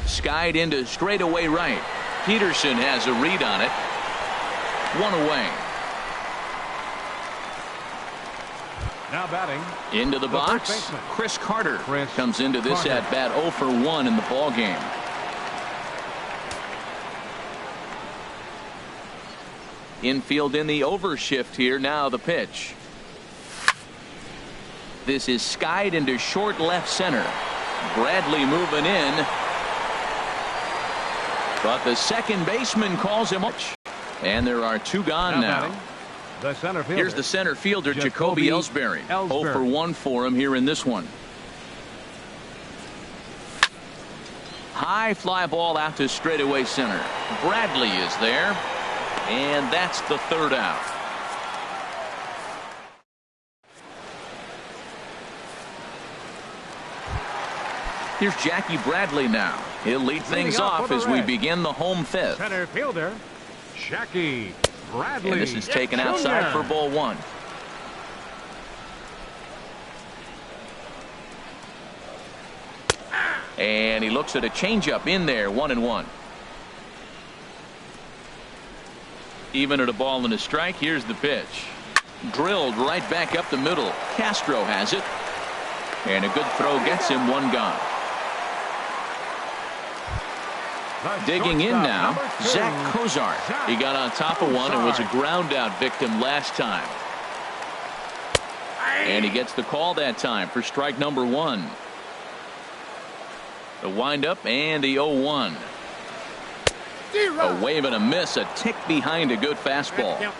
Skied into straightaway right. Peterson has a read on it. 1 away. Now batting. Into the box. Chris Carter comes into this at bat 0 for 1 in the ball game. Infield in the overshift here. Now the pitch. This is skied into short left center. Bradley moving in. But the second baseman calls him up. And there are 2 gone now. The center fielder. Here's the center fielder, Jacoby Ellsbury. 0 for 1 for him here in this one. High fly ball out to straightaway center. Bradley is there. And that's the 3rd out. Here's Jackie Bradley now. He'll lead things off as we begin the home fifth. Center fielder, Jackie Bradley. And this is taken outside for ball one. And he looks at a changeup in there, 1-1. Even at a ball and a strike, here's the pitch. Drilled right back up the middle. Castro has it. And a good throw gets him, one gone. Digging in now, Zach Cozart. He got on top of one and was a ground out victim last time. And he gets the call that time for strike number one. The windup and the 0-1. A wave and a miss, a tick behind a good fastball.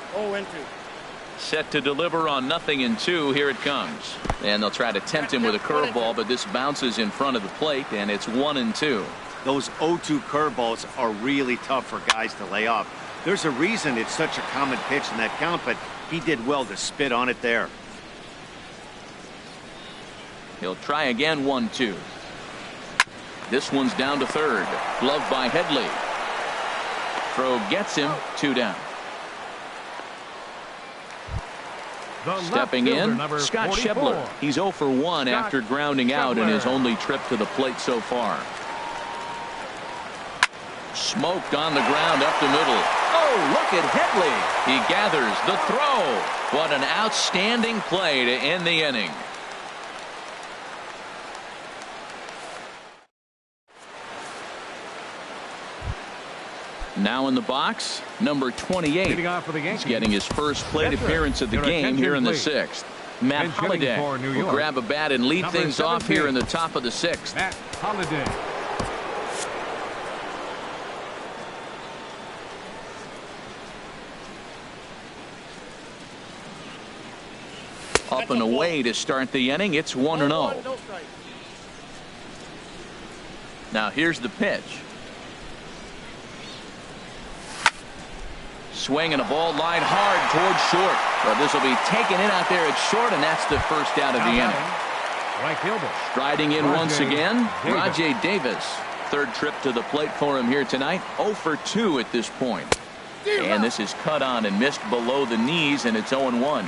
Set to deliver on 0-2. Here it comes. And they'll try to tempt him with a curveball, but this bounces in front of the plate, and it's 1-2. Those 0-2 curveballs are really tough for guys to lay off. There's a reason it's such a common pitch in that count, but he did well to spit on it there. He'll try again, 1-2. This one's down to third. Glove by Headley. Throw gets him, 2 down. Stepping in, Scott 44. Schebler. He's 0 for 1 after grounding out in his only trip to the plate so far. Smoked on the ground up the middle. Oh, look at Headley. He gathers the throw. What an outstanding play to end the inning. Now in the box, number 28. He's getting his first plate appearance of the game here in the 6th. Matt Holliday will grab a bat and lead things off here in the top of the 6th. Matt Holliday. Up and away to start the inning. It's 1-0. Now here's the pitch. Swing and a ball line hard towards short. But this will be taken in out there at short, and that's the first out of the inning. Right fielder. Striding in once again, Rajai Davis. Third trip to the plate for him here tonight. 0 for 2 at this point. And this is cut on and missed below the knees, and it's 0-1.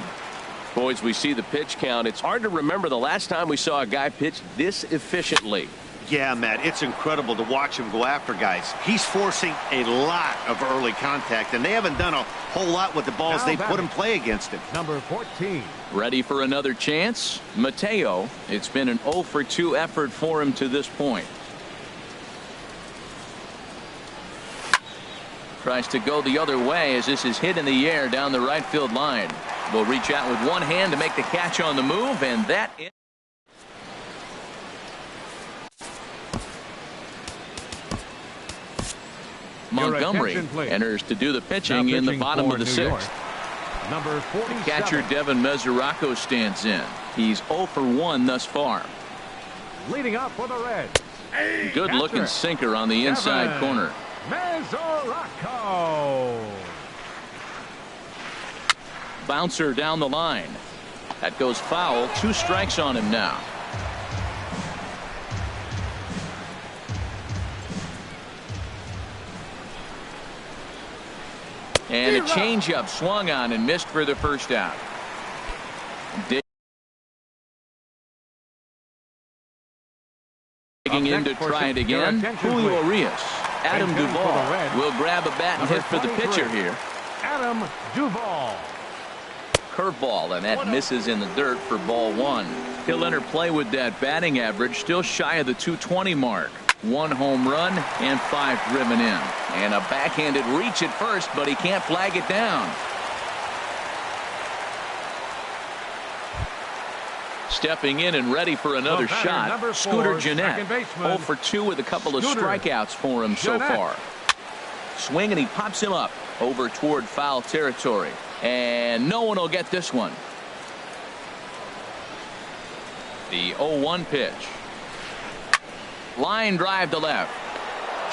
Boys, we see the pitch count. It's hard to remember the last time we saw a guy pitch this efficiently. Yeah, Matt, it's incredible to watch him go after guys. He's forcing a lot of early contact, and they haven't done a whole lot with the balls they put in play against him. Number 14. Ready for another chance? Mateo. It's been an 0 for 2 effort for him to this point. Tries to go the other way as this is hit in the air down the right field line. Will reach out with one hand to make the catch on the move, and that is Montgomery enters to do the pitching in the bottom of the 6th. Number 47. Catcher Devin Mesoraco stands in. He's 0 for 1 thus far. Leading up for the Reds. Good looking sinker on the inside corner. Mesoraco. Bouncer down the line. That goes foul. 2 strikes on him now. And a changeup swung on and missed for the first out. Digging in to try it again. Julio Urias. Adam Duvall will grab a bat and hit for the pitcher here. Adam Duvall. Curveball, and that misses in the dirt for ball 1. He'll enter play with that batting average, still shy of the 220 mark. 1 home run and 5 driven in. And a backhanded reach at first, but he can't flag it down. Stepping in and ready for another shot, Scooter Gennett. 0 for 2 with a couple of strikeouts for him so far. Swing and he pops him up over toward foul territory. And no one will get this one. The 0-1 pitch. Line drive to left.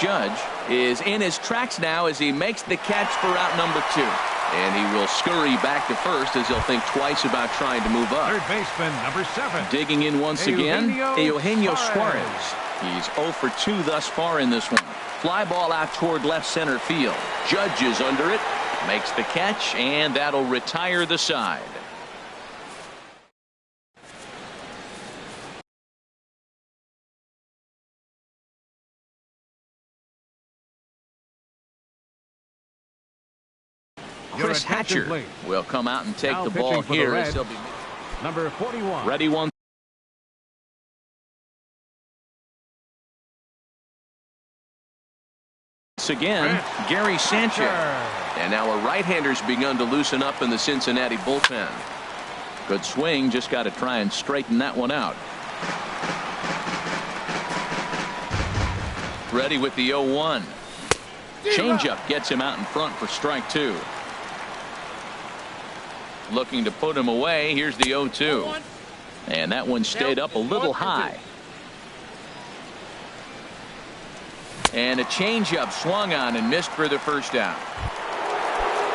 Judge is in his tracks now as he makes the catch for out number 2. And he will scurry back to first as he'll think twice about trying to move up. Third baseman, number 7. Digging in once again, Eugenio Suarez. He's 0 for 2 thus far in this one. Fly ball out toward left center field. Judge is under it, makes the catch, and that'll retire the side. Chris Hatcher will come out and take the ball here. As he'll be number 41. Ready one. Again, Gary Sanchez. And now a right-hander's begun to loosen up in the Cincinnati bullpen. Good swing, just got to try and straighten that one out. Ready with the 0-1. Changeup gets him out in front for strike 2. Looking to put him away. Here's the 0-2. And that one stayed up a little high. And a changeup swung on and missed for the first out.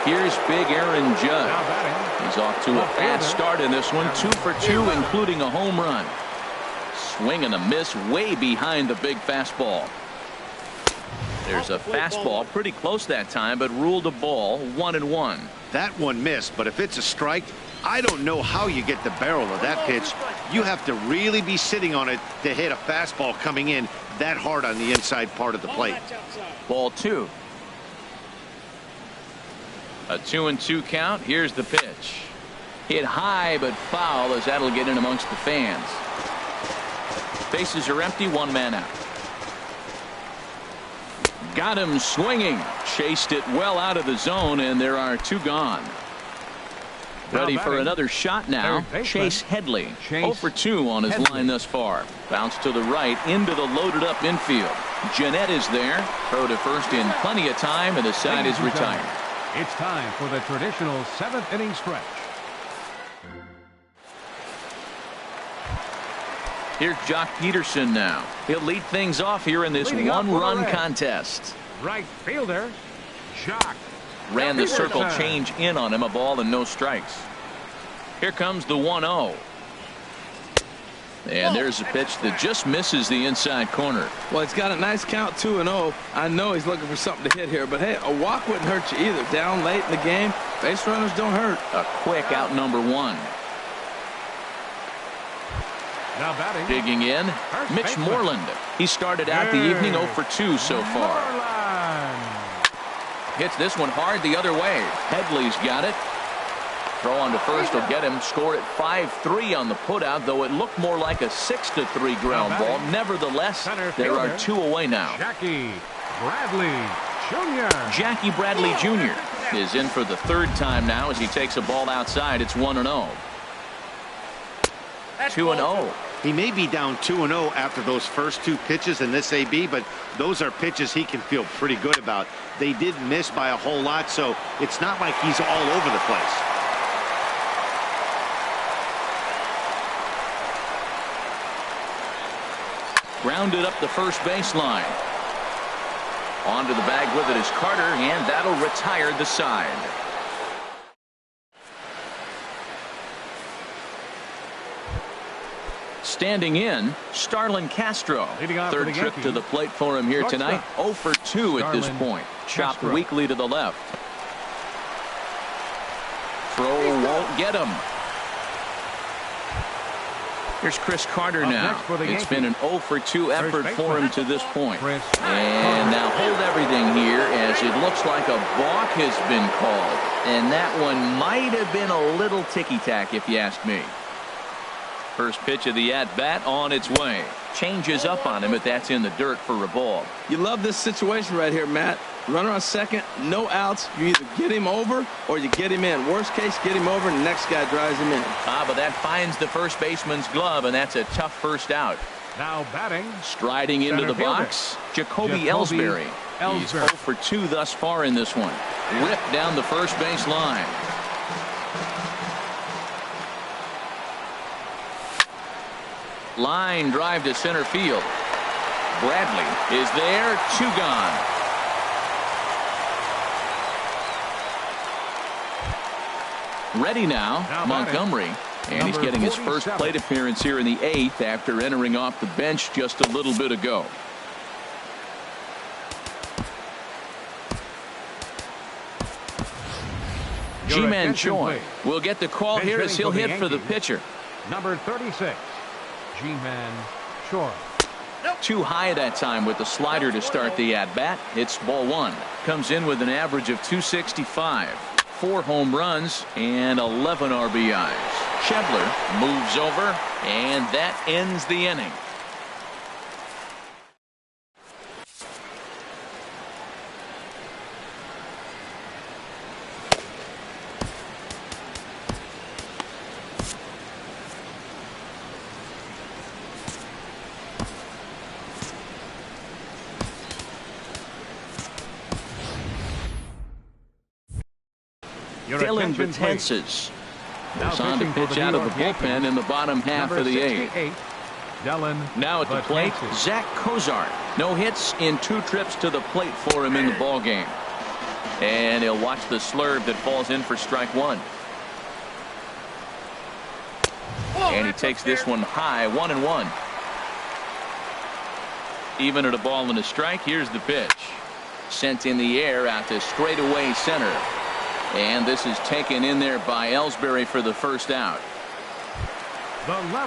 Here's big Aaron Judge. He's off to a fast start in this one. 2 for 2, including a home run. Swing and a miss way behind the big fastball. There's a fastball pretty close that time, but ruled a ball. 1-1. That one missed, but if it's a strike, I don't know how you get the barrel of that pitch. You have to really be sitting on it to hit a fastball coming in that hard on the inside part of the plate. Ball 2. A 2-2 count. Here's the pitch. Hit high but foul, as that'll get in amongst the fans. Bases are empty, 1 man out. Got him swinging. Chased it well out of the zone, and there are 2 gone. Ready for another shot now. Chase Headley. 0 for 2 on his line thus far. Bounce to the right into the loaded up infield. Jeanette is there. Throw to first in plenty of time, and the side is retired. It's time for the traditional 7th inning stretch. Here's Jock Peterson now. He'll lead things off here in this 1-run contest. Right fielder, Jock. Ran the circle change in on him. A ball and no strikes. Here comes the 1-0. And there's a pitch that just misses the inside corner. Well, he's got a nice count, 2-0. I know he's looking for something to hit here, but hey, a walk wouldn't hurt you either. Down late in the game, base runners don't hurt. A quick out number 1. Now batting. Digging in, Mitch Moreland. He started out the evening 0 for 2 so far. Hits this one hard the other way. Headley's got it. Throw on to first will get him. Scored at 5-3 on the putout, though it looked more like a 6-3 ground ball. Nevertheless, there are 2 away now. Jackie Bradley Jr. Jackie Bradley Jr. is in for the 3rd time now as he takes a ball outside. It's 1-0. 2-0. He may be down 2-0 after those first 2 pitches in this AB, but those are pitches he can feel pretty good about. They did miss by a whole lot, so it's not like he's all over the place. Grounded up the first baseline. Onto the bag with it is Carter, and that'll retire the side. Standing in, Starlin Castro. 3rd trip to the plate for him here tonight. 0 for 2 at this point. Chopped weakly to the left. Throw won't get him. Here's Chris Carter now. It's been an 0 for 2 effort for him to this point. And now hold everything here as it looks like a balk has been called. And that one might have been a little ticky-tack if you ask me. First pitch of the at-bat on its way. Changes up on him, but that's in the dirt for a ball. You love this situation right here, Matt. Runner on second, no outs. You either get him over or you get him in. Worst case, get him over and the next guy drives him in. But that finds the first baseman's glove, and that's a tough first out. Now batting. Striding into the box, Jacoby Ellsbury. He's 0 for 2 thus far in this one. Ripped down the first base line. Line drive to center field. Bradley is there. 2 gone. Ready now Montgomery. And he's getting his first plate appearance here in the 8th after entering off the bench just a little bit ago. Ji-Man Choi will get the call here as he'll hit for the pitcher. Number 36, Ji-Man Choi. Too high that time with the slider to start the at-bat. It's ball 1. Comes in with an average of 265. 4 home runs and 11 RBIs. Schebler moves over, and that ends the inning. Dylan Betances is on to pitch out of the bullpen in the bottom half of the 8th. Now at the plate, Zach Cozart. No hits in 2 trips to the plate for him in the ballgame. And he'll watch the slurve that falls in for strike 1. And he takes this one high, 1-1. Even at a ball and a strike, here's the pitch. Sent in the air out to straightaway center. And this is taken in there by Ellsbury for the first out.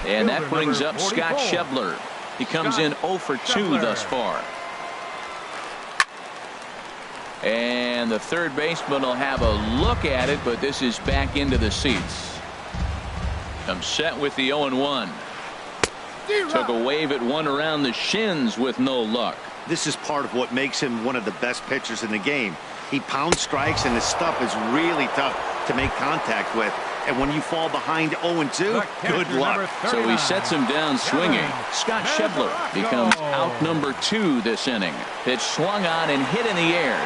And that brings up Scott Schebler. He comes in 0 for 2 thus far. And the third baseman will have a look at it, but this is back into the seats. Comes set with the 0-1. Took a wave at one around the shins with no luck. This is part of what makes him one of the best pitchers in the game. He pounds strikes, and his stuff is really tough to make contact with. And when you fall behind 0-2, good luck. So he sets him down swinging. Scott Schebler becomes out number 2 this inning. Pitch swung on and hit in the air.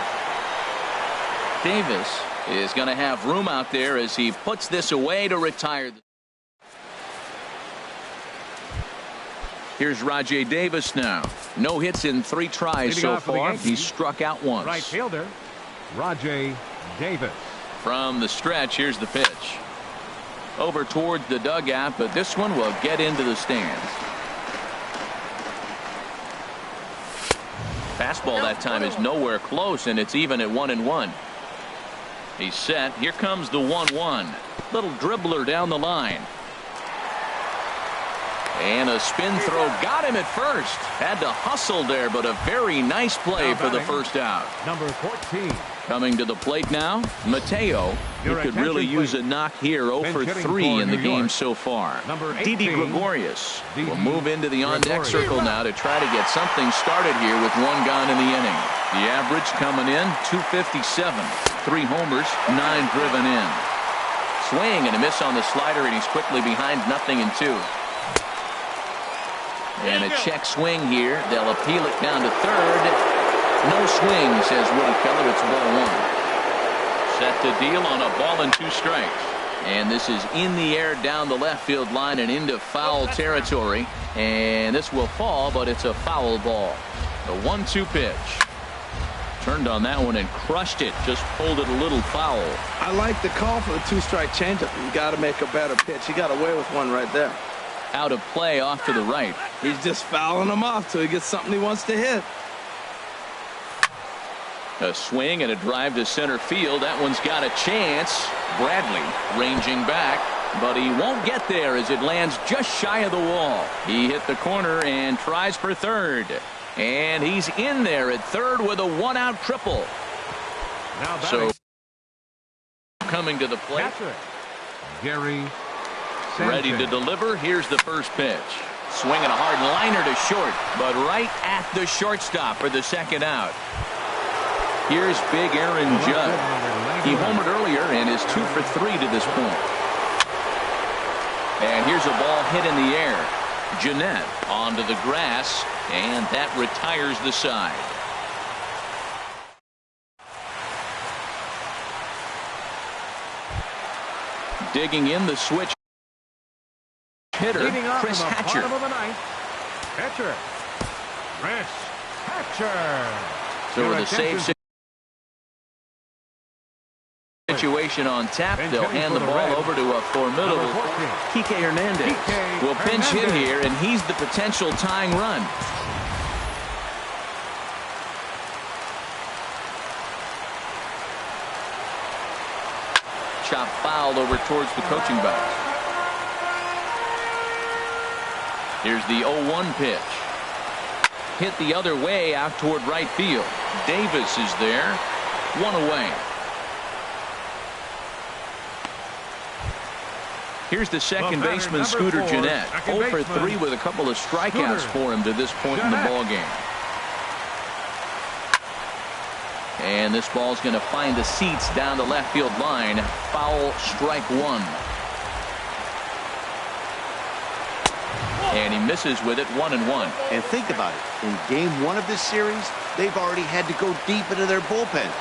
Davis is going to have room out there as he puts this away to retire. Here's Rajai Davis now. No hits in 3 tries so far. He's struck out once. Right fielder, Rajai Davis. From the stretch, here's the pitch. Over towards the dugout, but this one will get into the stands. Fastball that time is nowhere close, and it's even at 1-1. He's set. Here comes the 1-1. Little dribbler down the line. And a spin throw got him at first. Had to hustle there, but a very nice play for the first out. Number 14. Coming to the plate now, Mateo. He could really use a knock here. 0 for 3 in the game so far. Didi Gregorius will move into the on-deck circle now to try to get something started here with 1 gone in the inning. The average coming in, 257. 3 homers, 9 driven in. Swing and a miss on the slider, and he's quickly behind 0-2. And a check swing here. They'll appeal it down to third. No swing, says Woody Keller. It's ball 1. Set to deal on a ball and 2 strikes. And this is in the air down the left field line and into foul territory. And this will fall, but it's a foul ball. The 1-2 pitch. Turned on that one and crushed it. Just pulled it a little foul. I like the call for the 2-strike changeup. You got to make a better pitch. He got away with one right there. Out of play off to the right. He's just fouling him off till he gets something he wants to hit. A swing and a drive to center field. That one's got a chance. Bradley ranging back, but he won't get there as it lands just shy of the wall. He hit the corner and tries for third. And he's in there at third with a 1-out triple. So coming to the plate. Gary ready to deliver. Here's the first pitch. Swinging a hard liner to short, but right at the shortstop for the second out. Here's big Aaron Judd. He homered earlier and is 2 for 3 to this point. And here's a ball hit in the air. Jeanette onto the grass, and that retires the side. Digging in the switch hitter, Chris Hatcher. Hatcher. Chris Hatcher. So with a save situation on tap. They'll hand the ball over to a formidable Kike Hernandez. Will pinch hit here, and he's the potential tying run. Chop foul over towards the coaching box. Here's the 0-1 pitch. Hit the other way out toward right field. Davis is there. One away. Here's the second baseman, Scooter Gennett. 0 for 3 with a couple of strikeouts for him to this point in the ball game. And this ball's going to find the seats down the left field line. Foul, strike one. And he misses with it, 1-1. And think about it. In game 1 of this series, they've already had to go deep into their bullpen.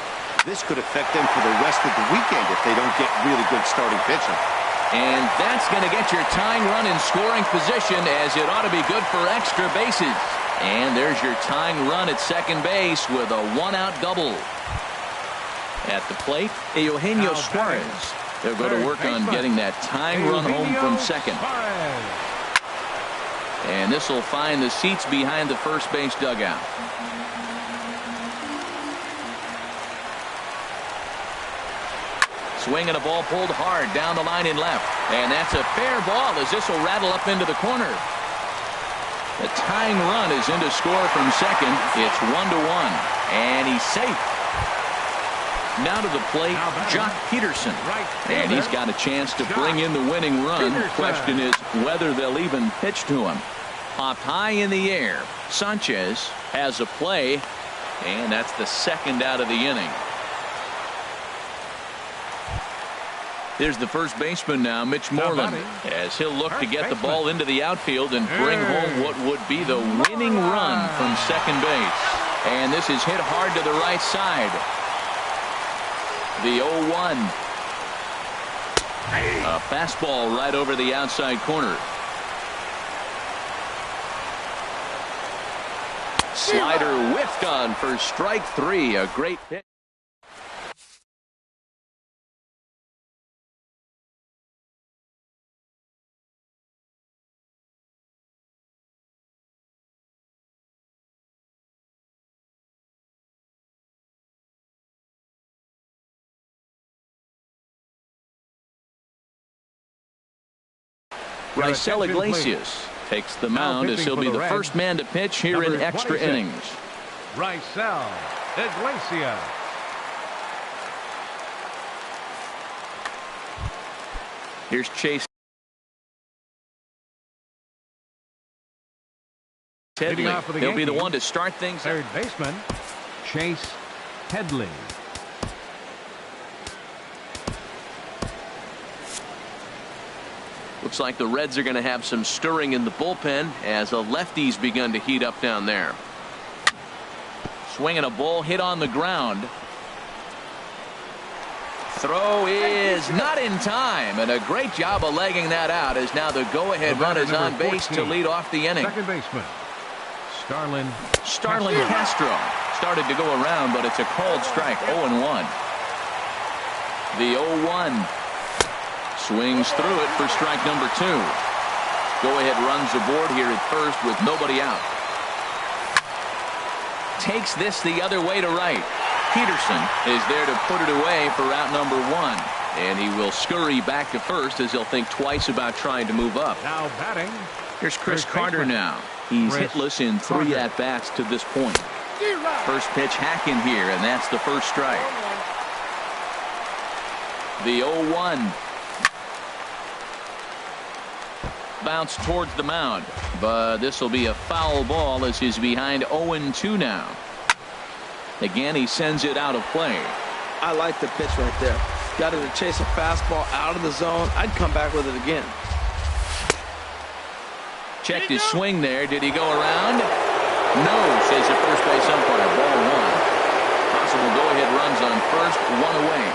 This could affect them for the rest of the weekend if they don't get really good starting pitching. And that's going to get your tying run in scoring position, as it ought to be good for extra bases. And there's your tying run at second base with a 1-out double. At the plate, Eugenio Suarez. They'll go to work on getting that tying run home from second. And this will find the seats behind the first base dugout. Swinging a ball pulled hard down the line in left. And that's a fair ball as this will rattle up into the corner. The tying run is in to score from second. It's 1-1. And he's safe. Now to the plate, Jock Peterson. And he's got a chance to bring in the winning run. Question is whether they'll even pitch to him. Popped high in the air. Sanchez has a play. And that's the second out of the inning. There's the first baseman now, Mitch Moreland, as he'll look to get the ball into the outfield and bring home what would be the winning run from second base. And this is hit hard to the right side. The 0-1. A fastball right over the outside corner. Slider whiffed on for strike 3. A great pitch. Raisel Iglesias takes the mound as he'll be the first man to pitch here in extra innings. Raisel Iglesias. Here's Chase Headley. He'll be the one to start things. Third baseman, Chase Headley. Looks like the Reds are going to have some stirring in the bullpen as a lefty's begun to heat up down there. Swinging a ball hit on the ground. Throw is not in time, and a great job of legging that out as now the go-ahead run is on base to lead off the inning. Second baseman, Starlin Castro started to go around, but it's a called strike. 0-1. The 0-1. Swings through it for strike number 2. Go-ahead runs aboard here at first with nobody out. Takes this the other way to right. Peterson is there to put it away for out number 1. And he will scurry back to first as he'll think twice about trying to move up. Now batting. Here's Chris Carter now. He's hitless in 3 at-bats to this point. First pitch hacking here, and that's the first strike. The 0-1. Bounce towards the mound, but this will be a foul ball as he's behind 0-2 now. Again, he sends it out of play. I like the pitch right there. Got it to chase a fastball out of the zone. I'd come back with it again. Checked his swing there. Did he go around? No, says the first base umpire. Ball 1. Possible go-ahead runs on first, 1 away.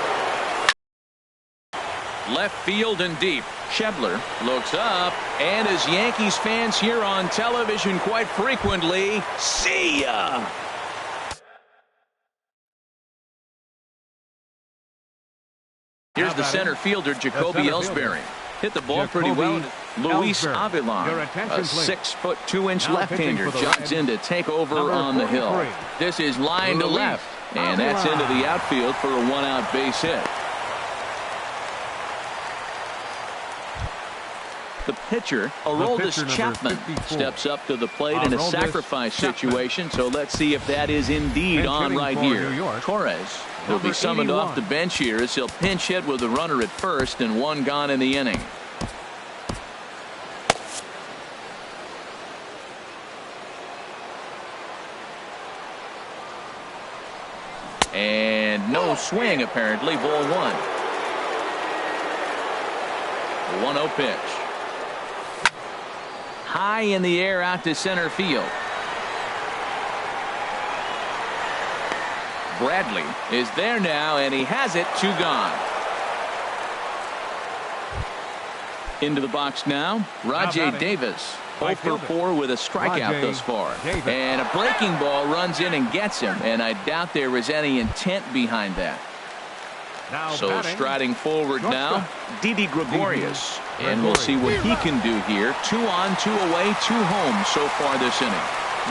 Left field and deep. Schebler looks up, and as Yankees fans hear on television quite frequently, see ya! Here's the center fielder, Jacoby Ellsbury. Hit the ball pretty well. Luis Avilan, a 6'2" left-hander, jogs in to take over on the hill. This is line to left, and that's into the outfield for a one-out base hit. The pitcher, Aroldis Chapman, steps up to the plate in a sacrifice situation, so let's see if that is indeed on right here. Torres will be summoned off the bench here as he'll pinch hit with a runner at first and one gone in the inning. And no swing, apparently. Ball one. 1-0 pitch. High in the air out to center field. Bradley is there now, and he has it. 2 gone. Into the box now, Rajai Davis. 0 for 4 with a strikeout thus far. And a breaking ball runs in and gets him, and I doubt there was any intent behind that. So striding forward now, Didi Gregorius. And we'll see what he can do here. 2 on, 2 away, 2 home so far this inning.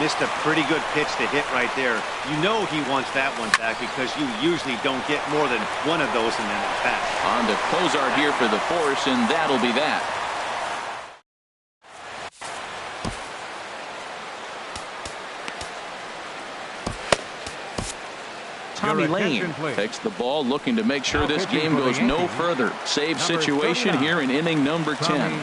Missed a pretty good pitch to hit right there. You know he wants that one back because you usually don't get more than one of those in an at-bat. On to Cozart here for the force, and that'll be that. Tommy Lane takes the ball, looking to make sure this game goes no further. Save situation here in inning number 10.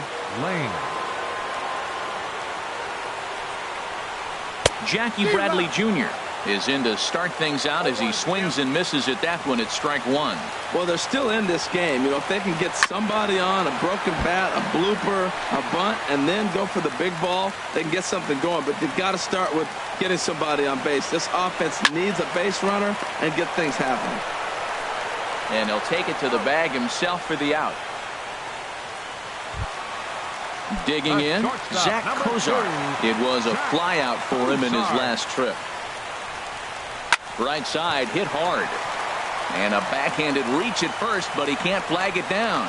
Jackie Bradley Jr. is in to start things out as he swings and misses at that one at strike 1. Well, they're still in this game. You know, if they can get somebody on, a broken bat, a blooper, a bunt, and then go for the big ball, they can get something going. But they've got to start with getting somebody on base. This offense needs a base runner and get things happening. And he'll take it to the bag himself for the out. Digging in, Zach Cozart. It was a fly out for him in his last trip. Right side, hit hard. And a backhanded reach at first, but he can't flag it down.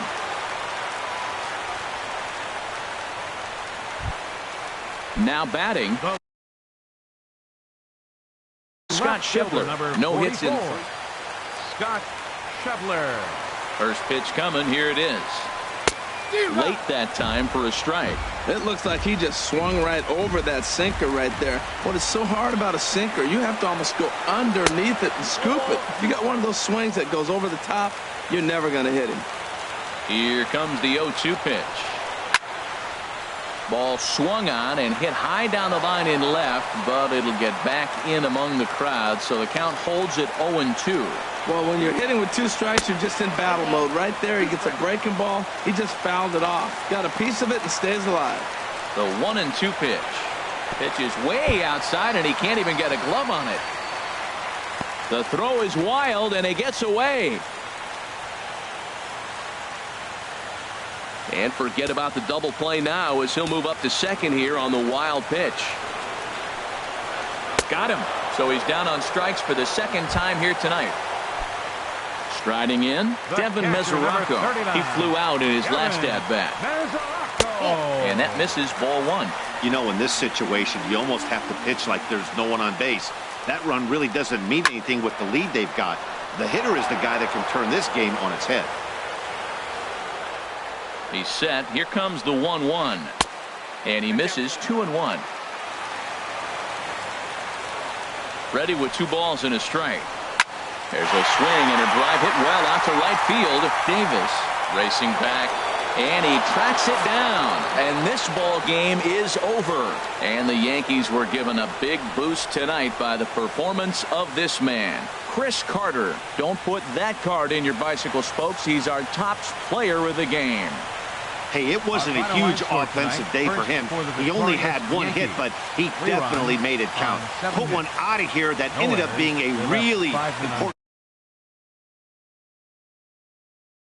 Now batting, Scott Schebler. No hits in. Scott Schebler. First pitch coming. Here it is. Late that time for a strike. It looks like he just swung right over that sinker right there. What is so hard about a sinker, you have to almost go underneath it and scoop it. If you got one of those swings that goes over the top, you're never going to hit him. Here comes the 0-2 pitch. Ball swung on and hit high down the line in left, but it'll get back in among the crowd, so the count holds at 0-2. Well, when you're hitting with 2 strikes, you're just in battle mode. Right there, he gets a breaking ball. He just fouled it off. Got a piece of it and stays alive. The 1-2 pitch. Pitch is way outside, and he can't even get a glove on it. The throw is wild, and he gets away. And forget about the double play now as he'll move up to second here on the wild pitch. Got him. So he's down on strikes for the second time here tonight. Striding in, Devin Mesoraco. He flew out in his last at-bat. And that misses ball 1. You know, in this situation, you almost have to pitch like there's no one on base. That run really doesn't mean anything with the lead they've got. The hitter is the guy that can turn this game on its head. He's set. Here comes the 1-1. And he misses 2-1. Ready with 2 balls and a strike. There's a swing and a drive hit well out to right field. Davis racing back, and he tracks it down. And this ball game is over. And the Yankees were given a big boost tonight by the performance of this man, Chris Carter. Don't put that card in your bicycle spokes. He's our top player of the game. Hey, it wasn't a huge offensive day for him. He only had 1 hit, but he definitely made it count. Put one out of here that ended up being a really important